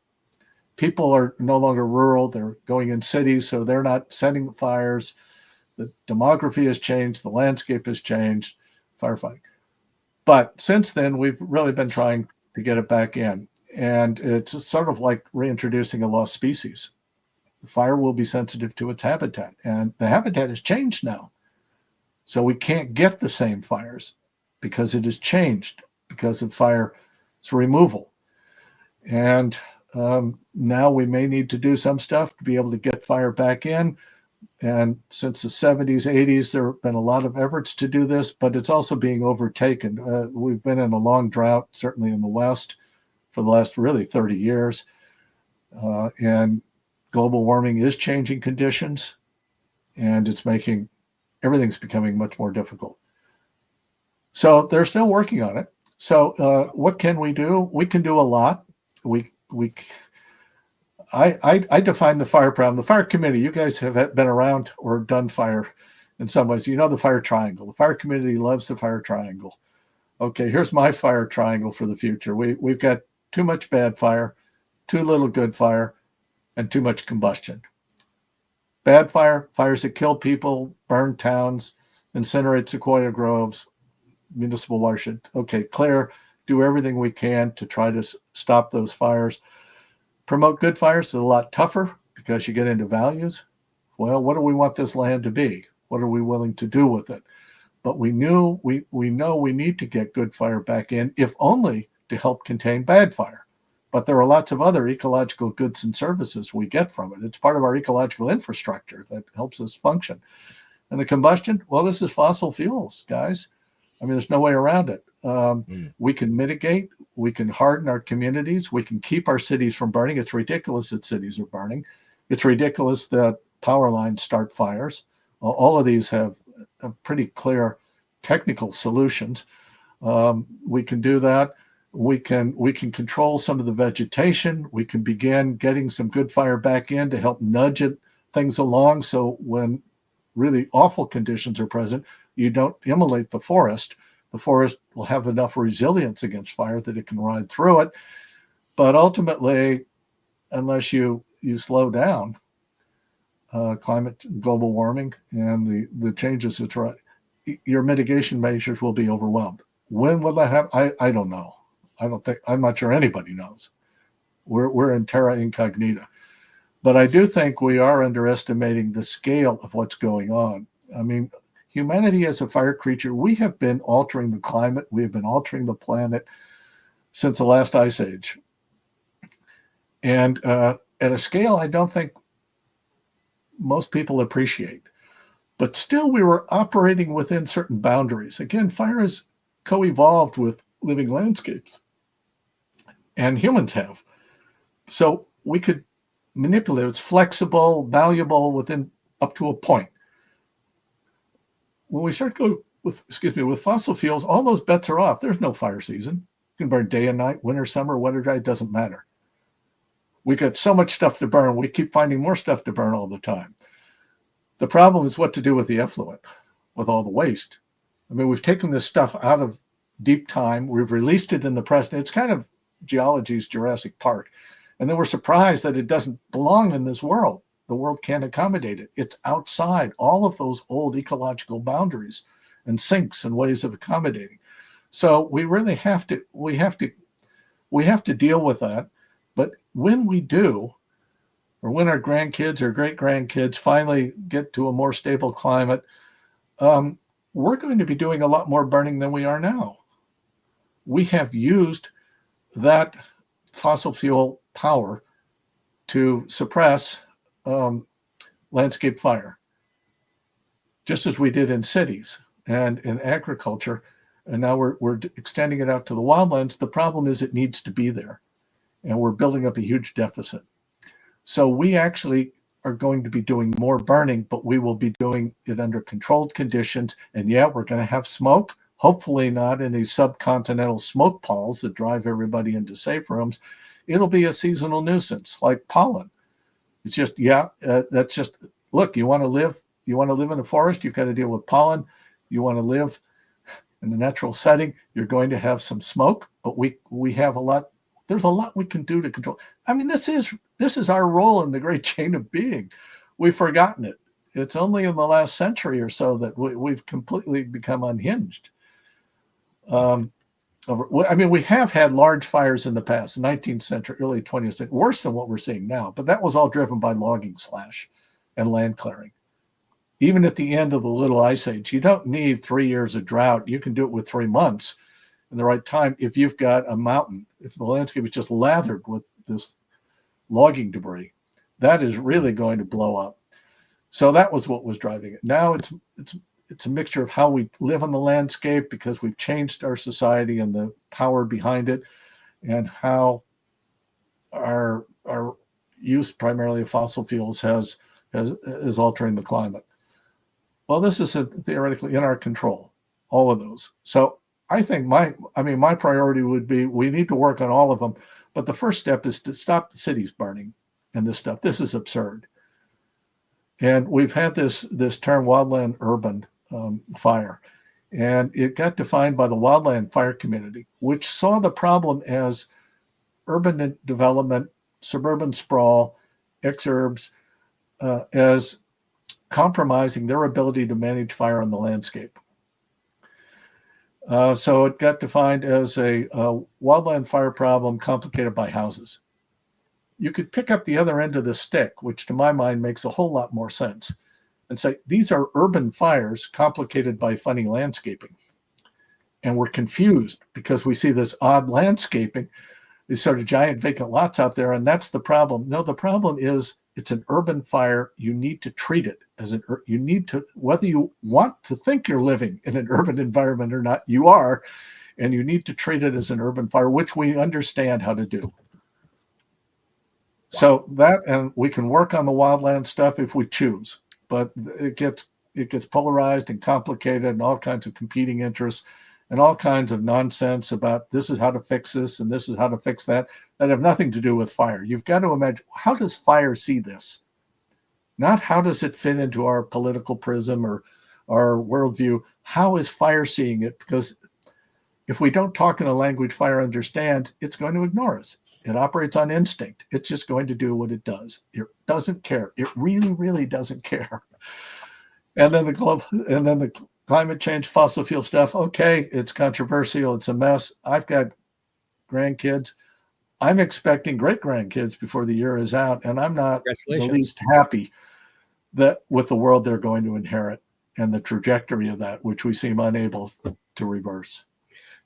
Speaker 8: People are no longer rural. They're going in cities, so they're not setting fires. The demography has changed. The landscape has changed, firefighting. But since then, we've really been trying to get it back in. And it's sort of like reintroducing a lost species. The fire will be sensitive to its habitat, and the habitat has changed now. So we can't get the same fires because it has changed because of fire's removal. And now we may need to do some stuff to be able to get fire back in. And since the 70s, 80s, there have been a lot of efforts to do this, but it's also being overtaken. We've been in a long drought, certainly in the West, for the last really 30 years. And global warming is changing conditions, and it's making everything's becoming much more difficult. So they're still working on it. So what can we do? We can do a lot. I define the fire problem. The fire committee, you guys have been around or done fire in some ways. You know the fire triangle. The fire committee loves the fire triangle. Okay, here's my fire triangle for the future. We've got too much bad fire, too little good fire, and too much combustion. Bad fire, fires that kill people, burn towns, incinerate sequoia groves, municipal watershed. Okay, clear, do everything we can to try to stop those fires. Promote good fires is a lot tougher because you get into values. Well, what do we want this land to be? What are we willing to do with it? But we know we need to get good fire back in, if only to help contain bad fire. But there are lots of other ecological goods and services we get from it. It's part of our ecological infrastructure that helps us function. And the combustion, well, this is fossil fuels, guys. I mean, there's no way around it. We can mitigate, we can harden our communities, we can keep our cities from burning. It's ridiculous that cities are burning. It's ridiculous that power lines start fires. All of these have pretty clear technical solutions. We can do that. We can control some of the vegetation. We can begin getting some good fire back in to help nudge it things along so when really awful conditions are present, you don't immolate the forest. The forest will have enough resilience against fire that it can ride through it. But ultimately, unless you slow down global warming and the changes that's right, your mitigation measures will be overwhelmed. When will that happen? I don't know. I'm not sure anybody knows. We're in terra incognita. But I do think we are underestimating the scale of what's going on. I mean, humanity as a fire creature, we have been altering the climate. We have been altering the planet since the last ice age. And at a scale I don't think most people appreciate. But still, we were operating within certain boundaries. Again, fire has co-evolved with living landscapes, and humans have. So we could manipulate it. It's flexible, malleable within up to a point. When we start going with fossil fuels, all those bets are off. There's no fire season. You can burn day and night, winter, summer, wet or dry, it doesn't matter. We got so much stuff to burn. We keep finding more stuff to burn all the time. The problem is what to do with the effluent, with all the waste. I mean, we've taken this stuff out of deep time. We've released it in the present. It's kind of geology's Jurassic Park. And then we're surprised that it doesn't belong in this world. The world can't accommodate it. It's outside all of those old ecological boundaries and sinks and ways of accommodating. So we really have to deal with that. But when we do, or when our grandkids or great-grandkids finally get to a more stable climate, we're going to be doing a lot more burning than we are now. We have used that fossil fuel power to suppress landscape fire, just as we did in cities and in agriculture. And now we're extending it out to the wildlands. The problem is it needs to be there, and we're building up a huge deficit. So we actually are going to be doing more burning, but we will be doing it under controlled conditions. And yeah, we're going to have smoke, hopefully not in these subcontinental smoke palls that drive everybody into safe rooms. It'll be a seasonal nuisance like pollen. It's just, that's just, look, you want to live in a forest, you've got to deal with pollen. You want to live in a natural setting, you're going to have some smoke, but we have a lot. There's a lot we can do to control. I mean, this is our role in the great chain of being. We've forgotten it. It's only in the last century or so that we've completely become unhinged. I mean, we have had large fires in the past, 19th century, early 20th century, worse than what we're seeing now. But that was all driven by logging slash and land clearing. Even at the end of the Little Ice Age, you don't need 3 years of drought. You can do it with 3 months in the right time. If you've got a mountain, if the landscape is just lathered with this logging debris, that is really going to blow up. So that was what was driving it. Now it's a mixture of how we live on the landscape, because we've changed our society and the power behind it, and how our use primarily of fossil fuels is altering the climate. Well, this is theoretically in our control, all of those. So I think my priority would be, we need to work on all of them. But the first step is to stop the cities burning and this stuff. This is absurd. And we've had this term wildland urban fire. And it got defined by the wildland fire community, which saw the problem as urban development, suburban sprawl, exurbs, as compromising their ability to manage fire on the landscape. So it got defined as a wildland fire problem complicated by houses. You could pick up the other end of the stick, which to my mind makes a whole lot more sense, and say these are urban fires complicated by funny landscaping. And we're confused because we see this odd landscaping, these sort of giant vacant lots out there, and that's the problem. No, the problem is it's an urban fire. You need to treat it as you need to, whether you want to think you're living in an urban environment or not, you are, and you need to treat it as an urban fire, which we understand how to do. So that, and we can work on the wildland stuff if we choose, but it gets polarized and complicated, and all kinds of competing interests and all kinds of nonsense about this is how to fix this and this is how to fix that have nothing to do with fire. You've got to imagine, how does fire see this? not how does it fit into our political prism or our worldview. How is fire seeing it? Because if we don't talk in a language fire understands, it's going to ignore us. It operates on instinct. It's just going to do what it does. It doesn't care. It really, really doesn't care. And then the climate change, fossil fuel stuff. Okay, it's controversial. It's a mess. I've got grandkids. I'm expecting great grandkids before the year is out, and I'm not the least happy that with the world they're going to inherit and the trajectory of that, which we seem unable to reverse.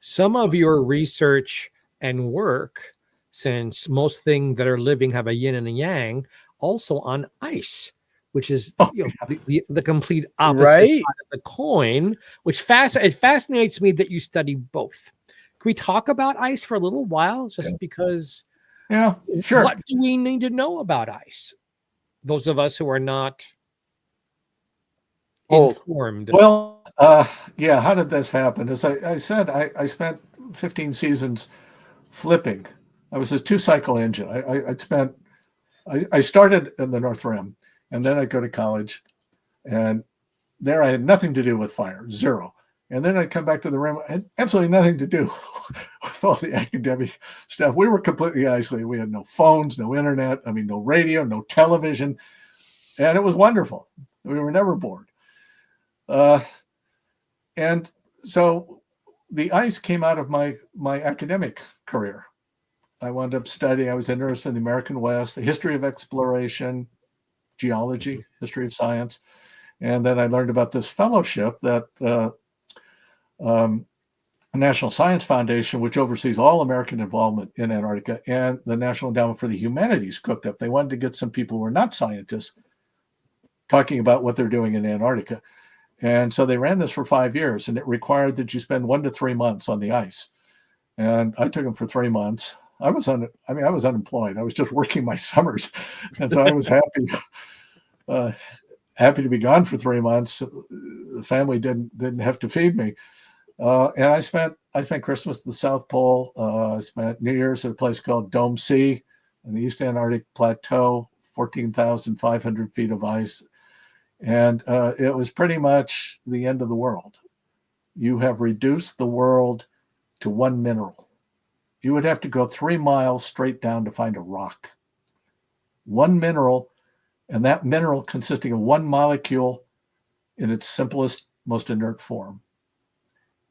Speaker 6: Some of your research and work, since most things that are living have a yin and a yang, also on ice, which is the complete opposite side of the coin, which it fascinates me that you study both. Can we talk about ice for a little while? Just because.
Speaker 8: Yeah, sure.
Speaker 6: What do we need to know about ice? Those of us who are not informed.
Speaker 8: Well, yeah, how did this happen? As I said, I spent 15 seasons flipping. I was a 2-cycle engine. I started in the North Rim, and then I go to college, and there I had nothing to do with fire, zero. And then I'd come back to the Rim, I had absolutely nothing to do with all the academic stuff. We were completely isolated. We had no phones, no internet, no radio, no television, and it was wonderful. We were never bored. And so the ice came out of my academic career. I wound up studying, I was interested in the American West, the history of exploration, geology, history of science. And then I learned about this fellowship that National Science Foundation, which oversees all American involvement in Antarctica, and the National Endowment for the Humanities cooked up. They wanted to get some people who are not scientists talking about what they're doing in Antarctica. And so they ran this for 5 years, and it required that you spend 1 to 3 months on the ice. And I took them for 3 months. I was unemployed. I was just working my summers. And so I was happy to be gone for 3 months. The family didn't have to feed me. And I spent Christmas at the South Pole. I spent New Year's at a place called Dome C in the East Antarctic Plateau, 14,500 feet of ice. And it was pretty much the end of the world. You have reduced the world to one mineral. You would have to go 3 miles straight down to find a rock. One mineral, and that mineral consisting of one molecule in its simplest, most inert form.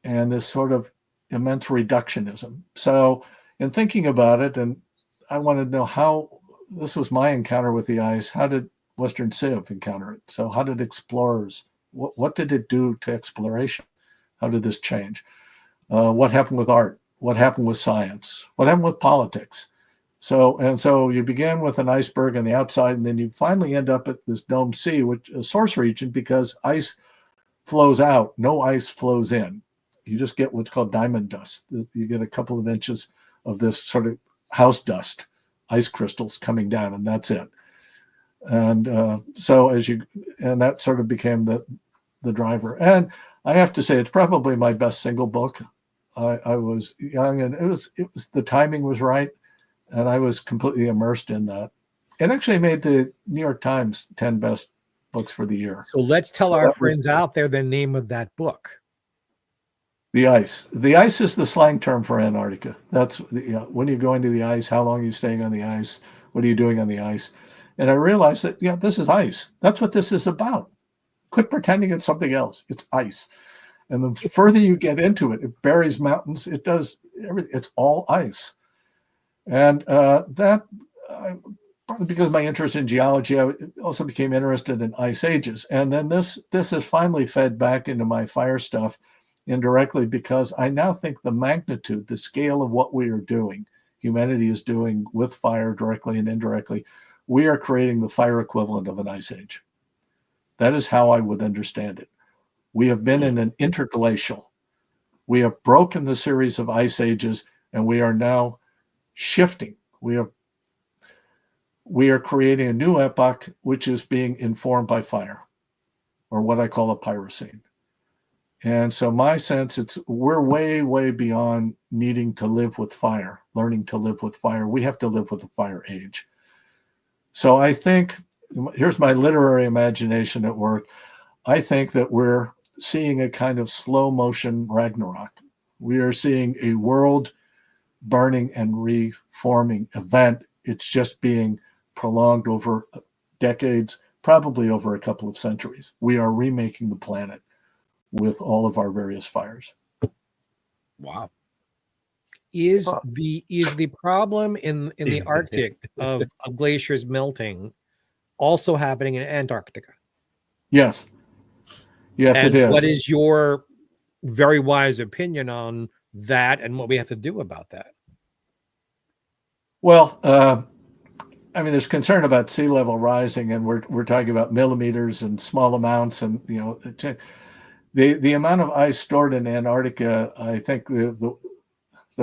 Speaker 8: And this sort of immense reductionism. So in thinking about it, and I wanted to know how, this was my encounter with the ice, how did Western Civ encounter it? So how did explorers, what did it do to exploration? How did this change? What happened with art? What happened with science? What happened with politics? So you began with an iceberg on the outside, and then you finally end up at this Dome C, which is a source region, because ice flows out, no ice flows in. You just get what's called diamond dust. You get a couple of inches of this sort of house dust, ice crystals coming down, and that's it. And that sort of became the driver. And I have to say, it's probably my best single book. I was young, and it was the timing was right, and I was completely immersed in that. It actually made the New York Times 10 best books for the year.
Speaker 6: So let's tell our friends out there the name of that book.
Speaker 8: The ice. The ice is the slang term for Antarctica. That's when you go into the ice, how long are you staying on the ice? What are you doing on the ice? And I realized that, this is ice. That's what this is about. Quit pretending it's something else. It's ice. And the further you get into it, it buries mountains. It does everything. It's all ice. And partly because of my interest in geology, I also became interested in ice ages. And then this has finally fed back into my fire stuff indirectly, because I now think the magnitude, the scale of what we are doing, humanity is doing with fire directly and indirectly, we are creating the fire equivalent of an ice age. That is how I would understand it. We have been in an interglacial. We have broken the series of ice ages, and we are now shifting. We are creating a new epoch, which is being informed by fire, or what I call a pyrocene. And so my sense, we're way, way beyond needing to live with fire, learning to live with fire. We have to live with the fire age. So I think here's my literary imagination at work. I think that we're seeing a kind of slow motion Ragnarok. We are seeing a world burning and reforming event. It's just being prolonged over decades, probably over a couple of centuries. We are remaking the planet with all of our various fires.
Speaker 5: Wow.
Speaker 6: Is the problem in the Arctic of glaciers melting also happening in Antarctica?
Speaker 8: Yes. Yes,
Speaker 6: And
Speaker 8: it is.
Speaker 6: what is your very wise opinion on that and what we have to do about that?
Speaker 8: Well, I mean, there's concern about sea level rising, and we're talking about millimeters and small amounts, and the amount of ice stored in Antarctica. I think the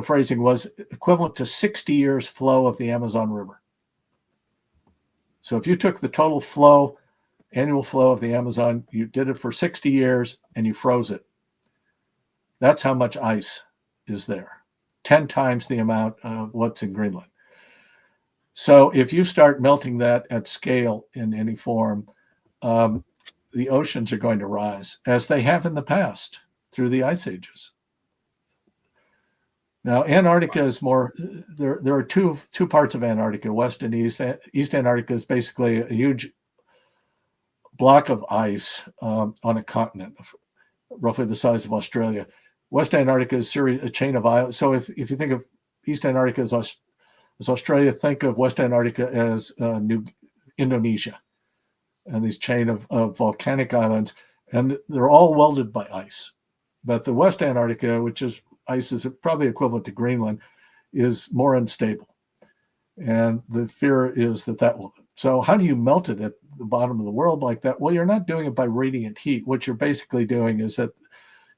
Speaker 8: phrasing was equivalent to 60 years flow of the Amazon River. So if you took the total flow, annual flow of the Amazon, you did it for 60 years and you froze it. That's how much ice is there, 10 times the amount of what's in Greenland. So if you start melting that at scale in any form, the oceans are going to rise, as they have in the past through the ice ages. Now, Antarctica is more, there are two parts of Antarctica, west and east. East Antarctica is basically a huge block of ice on a continent, roughly the size of Australia. West Antarctica is a chain of islands. So if you think of East Antarctica as Australia, think of West Antarctica as New Indonesia, and this chain of volcanic islands, and they're all welded by ice. But the West Antarctica, which is ice is probably equivalent to Greenland, is more unstable. And the fear is that will. So how do you melt it at the bottom of the world like that? Well, you're not doing it by radiant heat. What you're basically doing is that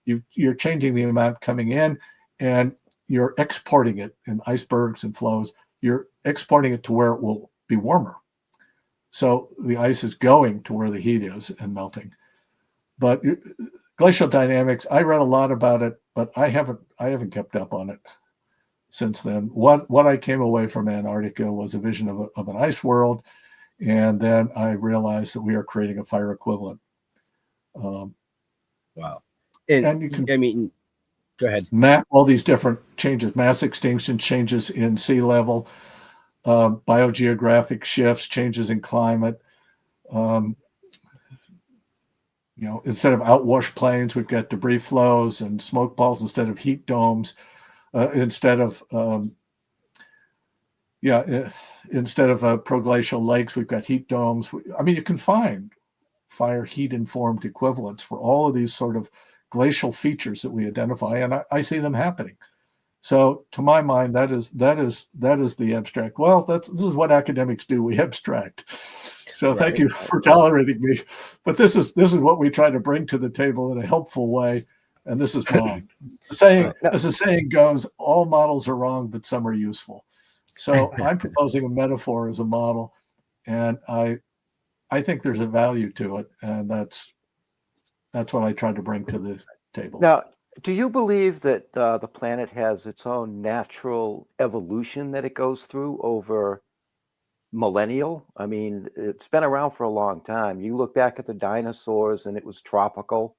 Speaker 8: you're changing the amount coming in, and you're exporting it in icebergs and flows. You're exporting it to where it will be warmer. So the ice is going to where the heat is and melting. But glacial dynamics, I read a lot about it, but I haven't kept up on it since then. What I came away from Antarctica was a vision of an ice world, and then I realized that we are creating a fire equivalent.
Speaker 5: Wow.
Speaker 8: And you can,
Speaker 5: I mean, go ahead.
Speaker 8: Map all these different changes, mass extinction, changes in sea level, biogeographic shifts, changes in climate. Instead of outwash plains, we've got debris flows and smoke balls instead of heat domes. Instead of proglacial lakes, we've got heat domes. I mean, you can find fire heat informed equivalents for all of these sort of glacial features that we identify, and I see them happening. So, to my mind, that is the abstract. Well, this is what academics do. We abstract. So, thank you for tolerating me. But this is what we try to bring to the table in a helpful way, and this is mine. As the saying goes, all models are wrong, but some are useful. So, I'm proposing a metaphor as a model, and I think there's a value to it, and that's what I try to bring to the table.
Speaker 7: Now, do you believe that the planet has its own natural evolution that it goes through over millennial? I mean, it's been around for a long time. You look back at the dinosaurs and it was tropical.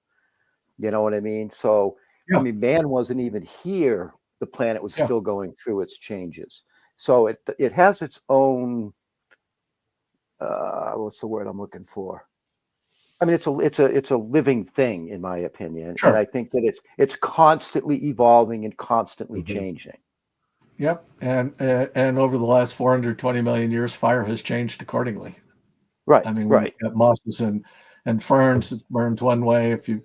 Speaker 7: You know what I mean? So, yeah. I mean, man wasn't even here. The planet was still going through its changes. So it has its own, what's the word I'm looking for? I mean, it's a living thing, in my opinion, and I think that it's constantly evolving and constantly changing.
Speaker 8: Yep, and over the last 420 million years, fire has changed accordingly.
Speaker 7: Right.
Speaker 8: I mean, we've got mosses and ferns. It burns one way. If you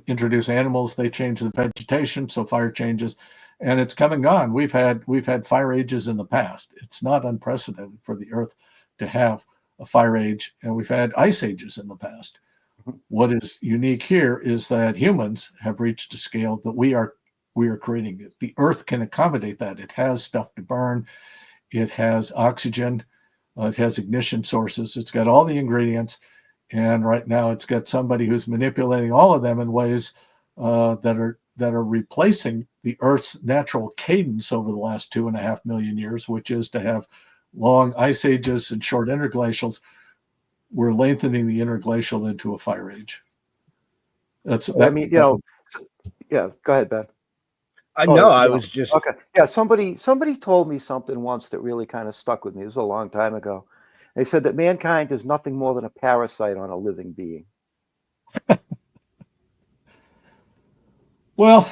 Speaker 8: introduce animals, they change the vegetation, so fire changes, and it's come and gone. We've had fire ages in the past. It's not unprecedented for the Earth to have a fire age, and we've had ice ages in the past. What is unique here is that humans have reached a scale that we are creating it. The Earth can accommodate that. It has stuff to burn. It has oxygen. It has ignition sources. It's got all the ingredients. And right now it's got somebody who's manipulating all of them in ways that are replacing the Earth's natural cadence over the last 2.5 million years, which is to have long ice ages and short interglacials. we're lengthening the interglacial into a fire age. That's
Speaker 7: I mean, yeah, go ahead, Ben.
Speaker 5: No, I
Speaker 7: no.
Speaker 5: was just
Speaker 7: Okay. Yeah, somebody told me something once that really kind of stuck with me. It was a long time ago. They said that mankind is nothing more than a parasite on a living being.
Speaker 8: Well,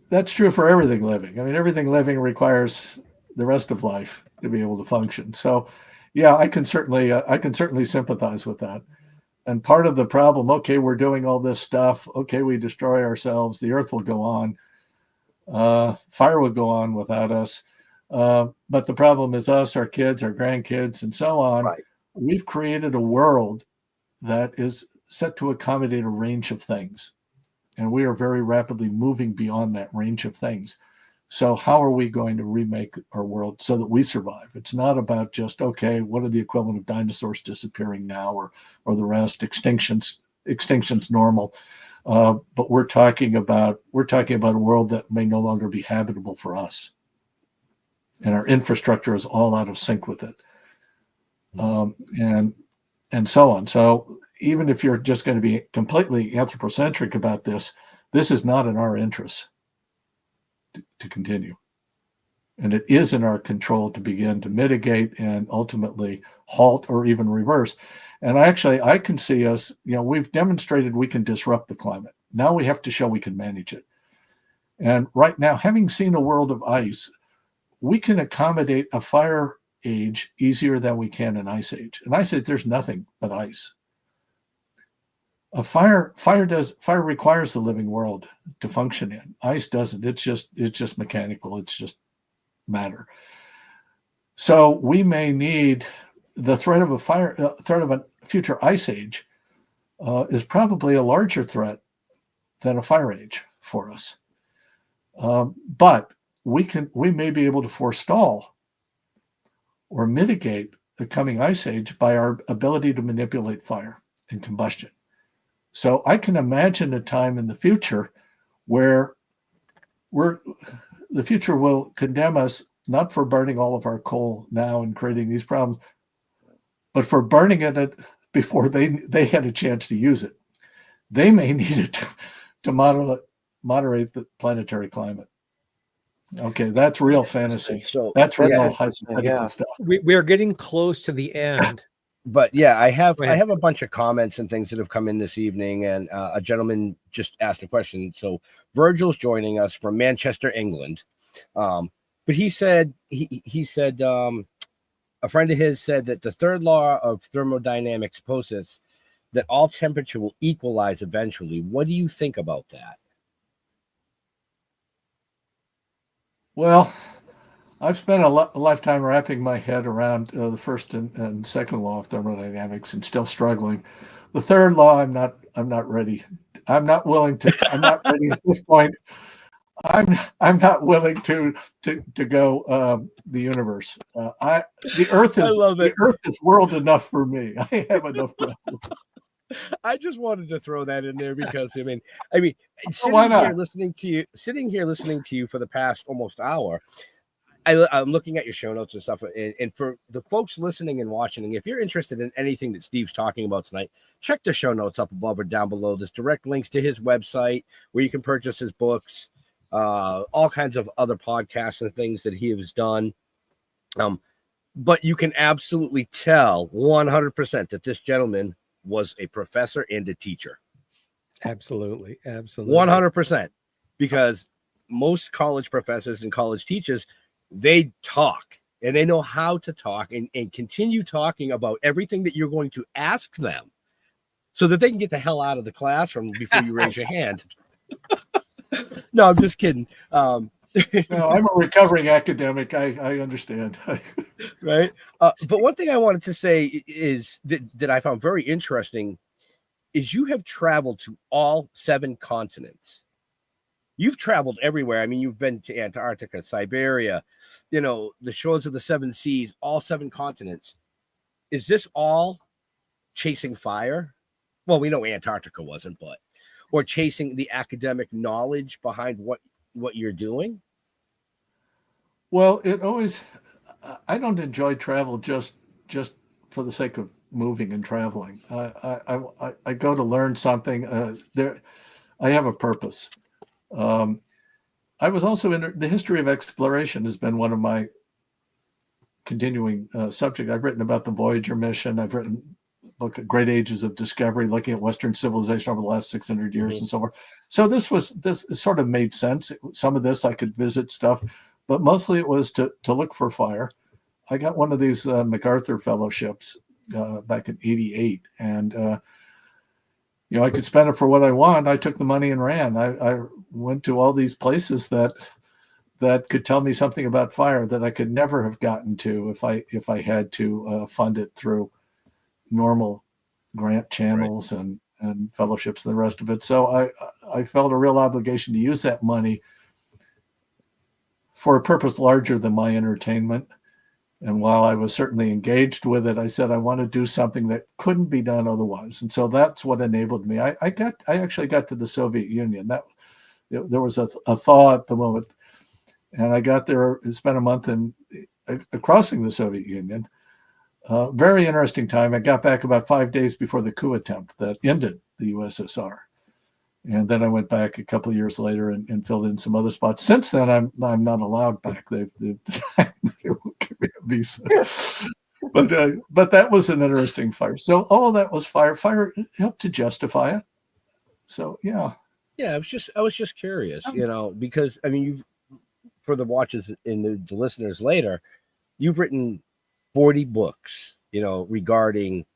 Speaker 8: that's true for everything living. I mean, everything living requires the rest of life to be able to function. So, yeah, I can certainly sympathize with that. And part of the problem, okay, we're doing all this stuff. Okay, we destroy ourselves. The earth will go on. Fire would go on without us. But the problem is us, our kids, our grandkids, and so on.
Speaker 7: Right.
Speaker 8: We've created a world that is set to accommodate a range of things. And we are very rapidly moving beyond that range of things. So how are we going to remake our world so that we survive? It's not about just, okay, what are the equivalent of dinosaurs disappearing now or the rest, extinction's normal. But we're talking about a world that may no longer be habitable for us. And our infrastructure is all out of sync with it. And so on. So even if you're just going to be completely anthropocentric about this is not in our interest to continue. And it is in our control to begin to mitigate and ultimately halt or even reverse. And I can see us, we've demonstrated we can disrupt the climate. Now we have to show we can manage it. And right now, having seen a world of ice, we can accommodate a fire age easier than we can an ice age. An ice age, there's nothing but ice. A fire requires the living world to function in. Ice doesn't. It's just mechanical. It's just matter. So we may need the threat of a future ice age is probably a larger threat than a fire age for us. But we may be able to forestall or mitigate the coming ice age by our ability to manipulate fire and combustion. So I can imagine a time in the future where the future will condemn us not for burning all of our coal now and creating these problems, but for burning it before they had a chance to use it. They may need it to moderate the planetary climate. Okay, that's real fantasy.
Speaker 5: So
Speaker 8: that's real
Speaker 7: interesting,
Speaker 8: hypothetical stuff.
Speaker 6: We are getting close to the end.
Speaker 5: But yeah, I have
Speaker 6: Go ahead.
Speaker 5: a bunch of comments and things that have come in this evening, and a gentleman just asked a question. So Virgil's joining us from Manchester, England, but he said a friend of his said that the third law of thermodynamics poses that all temperature will equalize eventually. What do you think about that?
Speaker 8: Well, I've spent a lifetime wrapping my head around the first and second law of thermodynamics and still struggling. The third law, I'm not ready. I'm not ready at this point. I'm not willing to go the universe. The Earth is world enough for me. I have enough problems.
Speaker 5: I just wanted to throw that in there because I mean,
Speaker 8: why not?
Speaker 5: sitting here listening to you for the past almost hour. I'm looking at your show notes and stuff, and for the folks listening and watching, if you're interested in anything that Steve's talking about tonight, check the show notes up above or down below. There's direct links to his website where you can purchase his books, all kinds of other podcasts and things that he has done. But you can absolutely tell 100% that this gentleman was a professor and a teacher.
Speaker 6: Absolutely.
Speaker 5: 100%. Because most college professors and college teachers, they talk and they know how to talk and continue talking about everything that you're going to ask them so that they can get the hell out of the classroom before you raise your hand. No, I'm just kidding.
Speaker 8: No, I'm a recovering academic. I understand.
Speaker 5: Right. But one thing I wanted to say is that I found very interesting is you have traveled to all 7 continents. You've traveled everywhere. I mean, you've been to Antarctica, Siberia, the shores of the 7 seas, all 7 continents. Is this all chasing fire? Well, we know Antarctica wasn't, but or chasing the academic knowledge behind what you're doing?
Speaker 8: Well, I don't enjoy travel just for the sake of moving and traveling. I go to learn something. I have a purpose. I was also in the history of exploration has been one of my continuing subject. I've written about the Voyager mission. I've written a book, Great Ages of Discovery, looking at Western civilization over the last 600 years and so forth. So this sort of made sense. Some of this I could visit stuff, but mostly it was to look for fire. I got one of these MacArthur Fellowships back in '88, and I could spend it for what I want. I took the money and ran. I went to all these places that could tell me something about fire that I could never have gotten to if I had to fund it through normal grant channels and fellowships and the rest of it. So I felt a real obligation to use that money for a purpose larger than my entertainment. And while I was certainly engaged with it, I said I want to do something that couldn't be done otherwise. And so that's what enabled me. I actually got to the Soviet Union. There was a thaw at the moment. And I got there, spent a month crossing the Soviet Union. Very interesting time. I got back about 5 days before the coup attempt that ended the USSR. And then I went back a couple of years later and filled in some other spots. Since then, I'm not allowed back. They won't give me a visa. But that was an interesting fire. So all of that was fire. Fire helped to justify it. So yeah.
Speaker 5: Yeah, I was just curious, because I mean, for the watchers and the listeners later, you've written 40 books, regarding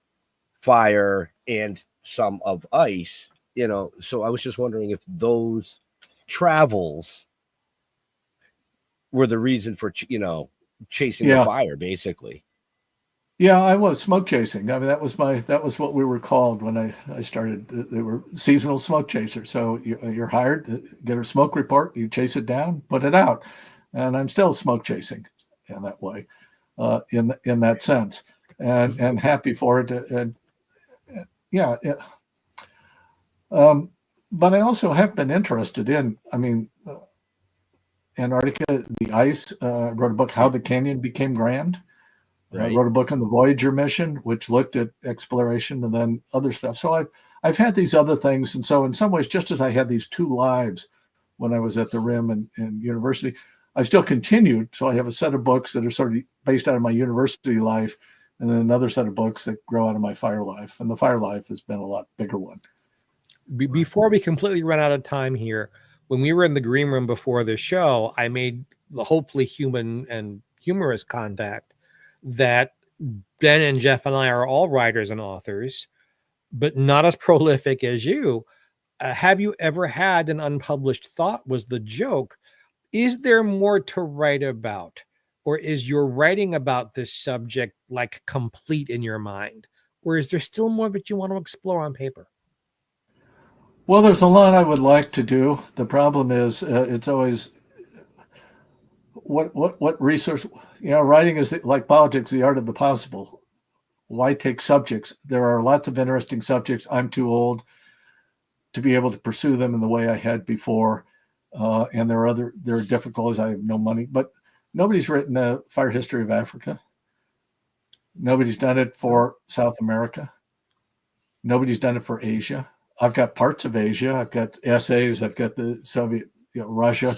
Speaker 5: fire and some of ice, so I was just wondering if those travels were the reason for, chasing the fire, basically.
Speaker 8: Yeah, I was smoke chasing. I mean, that was what we were called when I started. They were seasonal smoke chasers. So you're hired to get a smoke report, you chase it down, put it out, and I'm still smoke chasing in that way, in that sense, and happy for it. But I also have been interested in. I mean, Antarctica, the ice. Wrote a book, How the Canyon Became Grand. Right. I wrote a book on the Voyager mission, which looked at exploration and then other stuff. So I've had these other things. And so in some ways, just as I had these two lives when I was at the Rim and university, I still continued. So I have a set of books that are sort of based out of my university life, and then another set of books that grow out of my fire life. And the fire life has been a lot bigger one.
Speaker 6: Before we completely run out of time here, when we were in the green room before the show, I made the hopefully human and humorous contact that Ben and Jeff and I are all writers and authors, but not as prolific as you. Have you ever had an unpublished thought, was the joke? Is there more to write about? Or is your writing about this subject like complete in your mind? Or is there still more that you want to explore on paper?
Speaker 8: Well, there's a lot I would like to do. The problem is it's always what research, writing is like politics, the art of the possible. Why take subjects? There are lots of interesting subjects. I'm too old to be able to pursue them in the way I had before. And there are difficulties. I have no money, but nobody's written a fire history of Africa. Nobody's done it for South America. Nobody's done it for Asia. I've got parts of Asia. I've got essays. I've got the Soviet, Russia.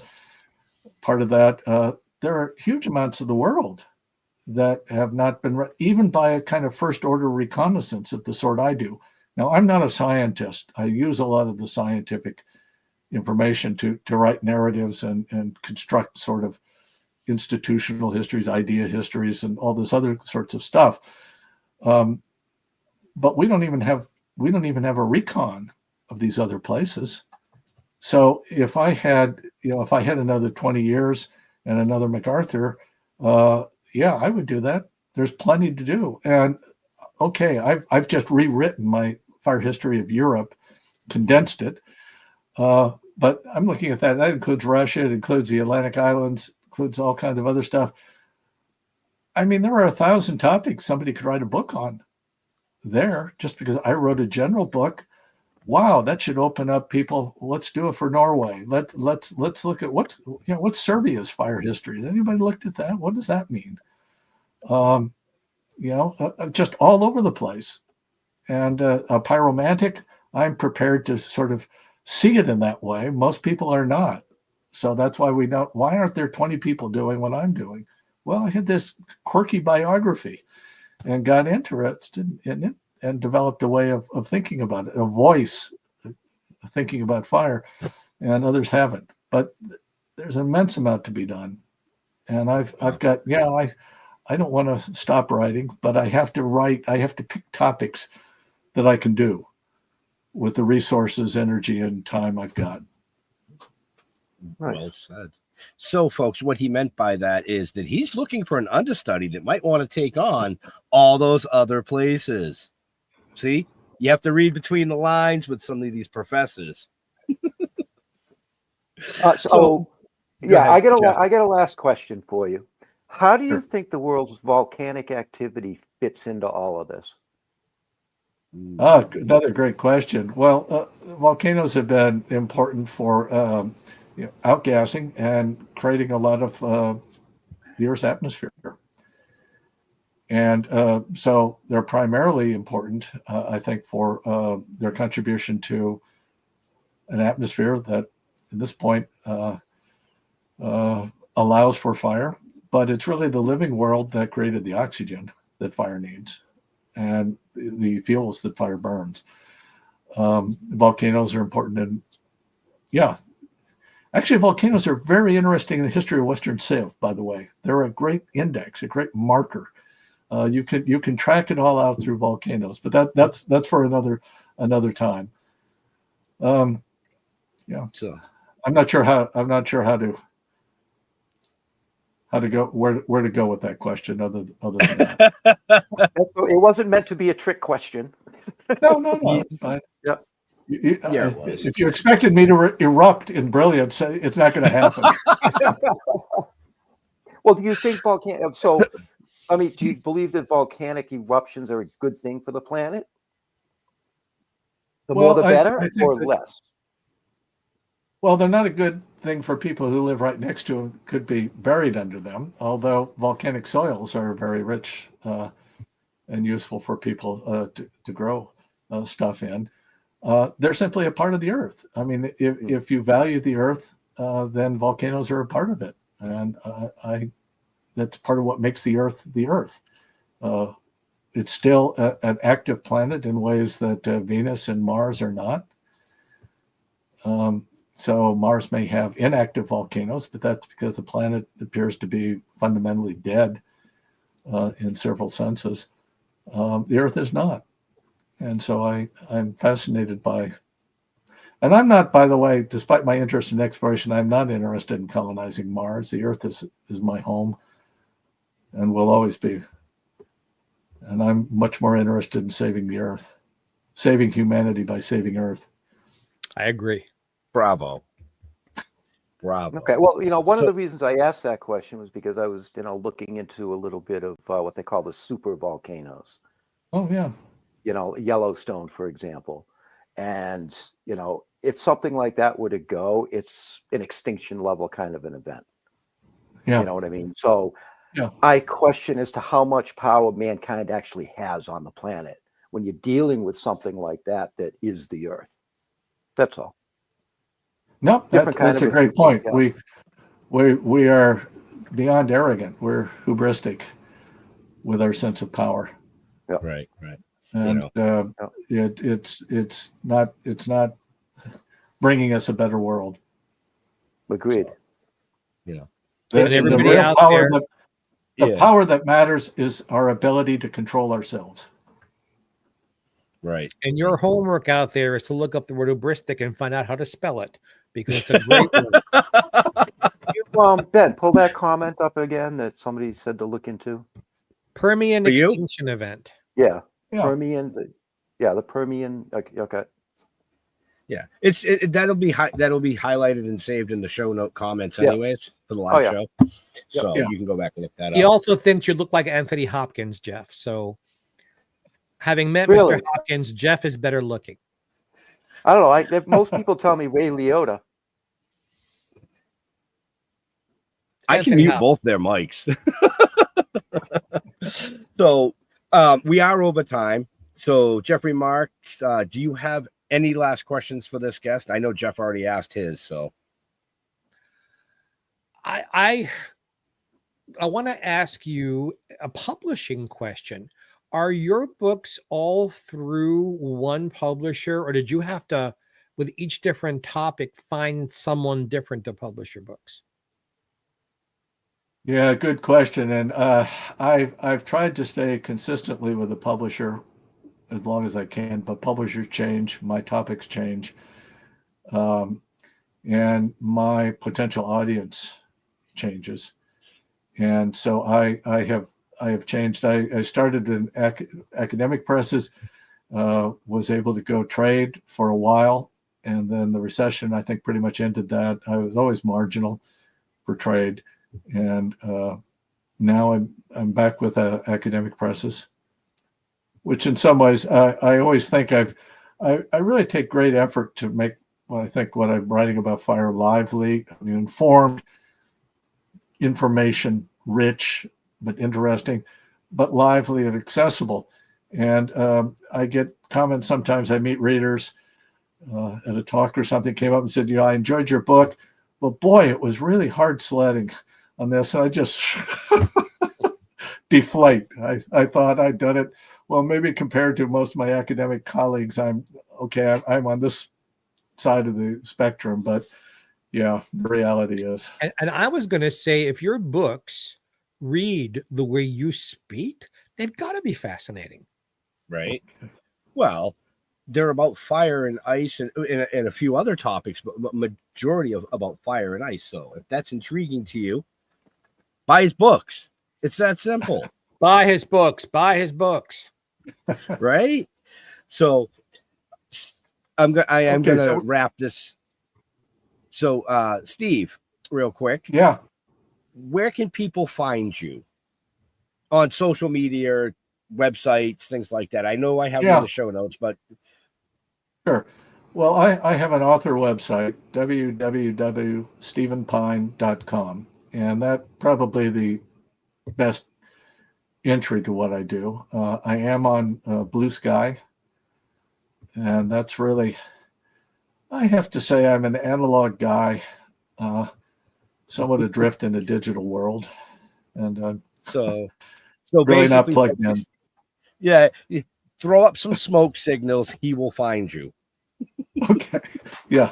Speaker 8: Part of that, there are huge amounts of the world that have not been even by a kind of first order reconnaissance of the sort I do. Now, I'm not a scientist. I use a lot of the scientific information to write narratives and construct sort of institutional histories, idea histories, and all this other sorts of stuff. But we don't even have a recon of these other places. So if I had another 20 years and another MacArthur, I would do that. There's plenty to do. And okay, I've just rewritten my fire history of Europe, condensed it. But I'm looking at that. That includes Russia. It includes the Atlantic Islands, includes all kinds of other stuff. I mean, there are 1,000 topics somebody could write a book on there just because I wrote a general book. Wow, that should open up people. Let's do it for Norway. Let's look at what's Serbia's fire history. Has anybody looked at that? What does that mean? just all over the place. And a pyromantic, I'm prepared to sort of see it in that way. Most people are not. So that's why why aren't there 20 people doing what I'm doing? Well, I had this quirky biography and got interested in it and developed a way of thinking about it, a voice thinking about fire, and others haven't. But there's an immense amount to be done. And I've got, I don't want to stop writing, but I have to write, I have to pick topics that I can do with the resources, energy, and time I've got.
Speaker 7: Nice.
Speaker 5: Well said. So, folks, what he meant by that is that he's looking for an understudy that might want to take on all those other places. See, you have to read between the lines with some of these professors.
Speaker 7: So yeah,
Speaker 5: ahead,
Speaker 7: I get a last question for you. How do you think the world's volcanic activity fits into all of this?
Speaker 8: Another great question. Well, volcanoes have been important for outgassing and creating a lot of the Earth's atmosphere. And so they're primarily important, I think, for their contribution to an atmosphere that, at this point, allows for fire. But it's really the living world that created the oxygen that fire needs and the fuels that fire burns. Volcanoes are important actually, volcanoes are very interesting in the history of Western Civ, by the way. They're a great index, a great marker. You can track it all out through volcanoes, but that's for another time. So I'm not sure how to go where to go with that question other than that.
Speaker 7: It wasn't meant to be a trick question.
Speaker 8: No. It's fine.
Speaker 7: Yeah.
Speaker 5: It was.
Speaker 8: If you expected me to erupt in brilliance, it's not going to happen.
Speaker 7: Well, do you think do you believe that volcanic eruptions are a good thing for the planet? The more the better, or less?
Speaker 8: Well, they're not a good thing for people who live right next to them, could be buried under them, although volcanic soils are very rich and useful for people to grow stuff in. They're simply a part of the earth. I mean, if you value the earth, then volcanoes are a part of it. And that's part of what makes the earth the earth. It's still an active planet in ways that Venus and Mars are not. So Mars may have inactive volcanoes, but that's because the planet appears to be fundamentally dead in several senses. The Earth is not. And so I'm fascinated by, and I'm not, by the way, despite my interest in exploration, I'm not interested in colonizing Mars. The Earth is my home and will always be. And I'm much more interested in saving the Earth, saving humanity by saving Earth.
Speaker 6: I agree.
Speaker 5: Bravo.
Speaker 7: Okay. Well, one of the reasons I asked that question was because I was, looking into a little bit of what they call the super volcanoes.
Speaker 8: Oh, yeah.
Speaker 7: Yellowstone, for example. And, if something like that were to go, it's an extinction level kind of an event.
Speaker 8: Yeah.
Speaker 7: You know what I mean? So
Speaker 8: yeah.
Speaker 7: I question as to how much power mankind actually has on the planet when you're dealing with something like that is the Earth. That's all.
Speaker 8: No, that's a great point. Yeah. We are beyond arrogant. We're hubristic with our sense of power.
Speaker 5: Yeah. Right.
Speaker 8: And it's not bringing us a better world.
Speaker 7: Agreed.
Speaker 8: So,
Speaker 6: everybody out there,
Speaker 8: the power that matters is our ability to control ourselves.
Speaker 5: Right.
Speaker 6: And your homework out there is to look up the word hubristic and find out how to spell it, because it's a great word.
Speaker 7: Ben, pull that comment up again that somebody said to look into.
Speaker 6: Permian extinction event.
Speaker 7: Yeah. Permian. Yeah, the Permian. Okay.
Speaker 5: Yeah, that'll be highlighted and saved in the show note comments anyways for the live show. So you can go back and look that up.
Speaker 6: He also thinks you look like Anthony Hopkins, Jeff. So having met Mr. Hopkins, Jeff is better looking.
Speaker 7: I don't know. Most people tell me Ray Liotta.
Speaker 5: I can mute both their mics. So We are over time. So, Jeffrey Marks, do you have any last questions for this guest? I know Jeff already asked his, so.
Speaker 6: I want to ask you a publishing question. Are your books all through one publisher, or did you have to, with each different topic, find someone different to publish your books?
Speaker 8: Yeah, good question. And I've tried to stay consistently with the publisher as long as I can, but publishers change, my topics change, and my potential audience changes. And so I have changed. I started in academic presses, was able to go trade for a while, and then the recession, I think, pretty much ended that. I was always marginal for trade, and now I'm back with academic presses, which in some ways I always think I really take great effort to make what I'm writing about fire lively, informed, information rich, but interesting, but lively and accessible. And I get comments sometimes. I meet readers at a talk or something, came up and said, I enjoyed your book, but boy, it was really hard sledding on this. And I just deflate. I thought I'd done it well, maybe compared to most of my academic colleagues, I'm on this side of the spectrum, but yeah, the reality is.
Speaker 6: And I was going to say, if your books read the way you speak, they've got to be fascinating.
Speaker 5: Right. Well, they're about fire and ice and a few other topics, but majority of about fire and ice. So if that's intriguing to you, buy his books. It's that simple.
Speaker 6: Buy his books. Buy his books.
Speaker 5: Right. So I am going to wrap this. So, Steve, real quick.
Speaker 8: Yeah.
Speaker 5: Where can people find you on social media, websites, things like that? I know I have in the show notes, but.
Speaker 8: Sure. Well, I have an author website, www.stephenpyne.com, and that's probably the best entry to what I do. I am on Blue Sky, and that's really, I have to say I'm an analog guy, somewhat adrift in a digital world, and
Speaker 5: so
Speaker 8: really not plugged in.
Speaker 5: Yeah, throw up some smoke signals, he will find you.
Speaker 8: Okay. Yeah.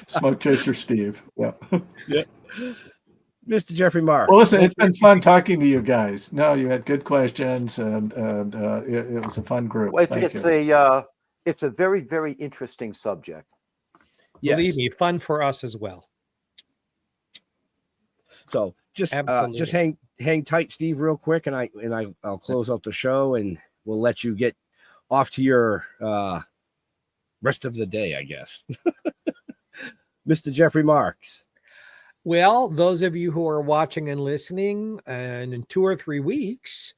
Speaker 8: Smoke Chaser Steve. Yeah.
Speaker 5: Yeah. Mr. Jeffrey Mark.
Speaker 8: Well, listen, it's been fun talking to you guys. No, you had good questions, and it was a fun group.
Speaker 7: Well, it's a very, very interesting subject.
Speaker 5: Yes.
Speaker 6: Believe me, fun for us as well.
Speaker 5: So just hang tight, Steve, real quick, and I'll close out the show, and we'll let you get off to your rest of the day, I guess. Mr. Jeffrey Marks.
Speaker 6: Well, those of you who are watching and listening, and in 2 or 3 weeks,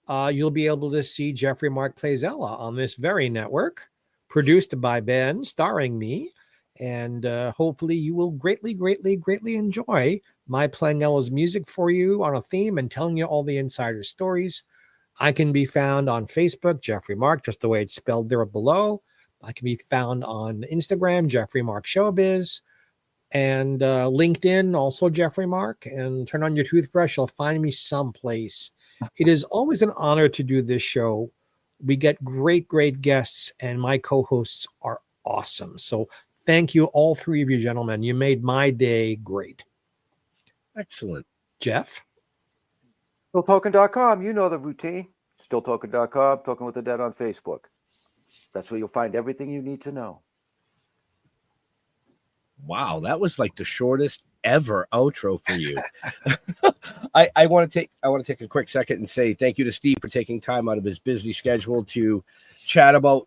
Speaker 6: you'll be able to see Jeffrey Mark Plays Ella on this very network, produced by Ben, starring me. And hopefully you will greatly, greatly, greatly enjoy my playing Ella's music for you on a theme and telling you all the insider stories. I can be found on Facebook, Jeffrey Mark, just the way it's spelled there below. I can be found on Instagram, Jeffrey Mark Showbiz. And LinkedIn, also Jeffrey Mark, and turn on your toothbrush. You'll find me someplace. It is always an honor to do this show. We get great, great guests, and my co-hosts are awesome. So thank you, all three of you gentlemen. You made my day great.
Speaker 5: Excellent.
Speaker 6: Jeff?
Speaker 7: StillToken.com, you know the routine. StillToken.com, Token with the Dead on Facebook. That's where you'll find everything you need to know.
Speaker 5: Wow, that was like the shortest ever outro for you. I want to take a quick second and say thank you to Steve for taking time out of his busy schedule to chat about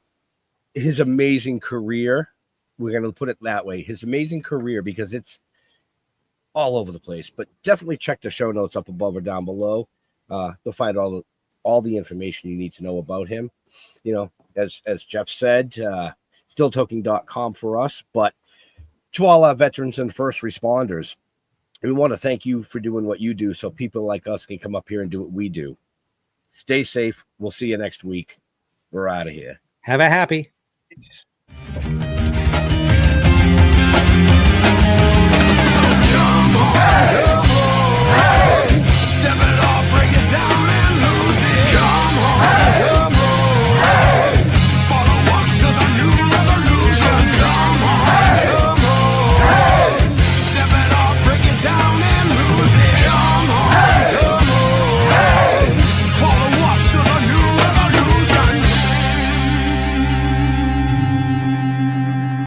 Speaker 5: his amazing career. We're going to put it that way, his amazing career, because it's all over the place. But definitely check the show notes up above or down below. You'll find all the information you need to know about him. You know, as Jeff said, stilltoking.com for us, but to all our veterans and first responders, we want to thank you for doing what you do so people like us can come up here and do what we do. Stay safe. We'll see you next week. We're out of here.
Speaker 6: Have a happy.
Speaker 5: Peace.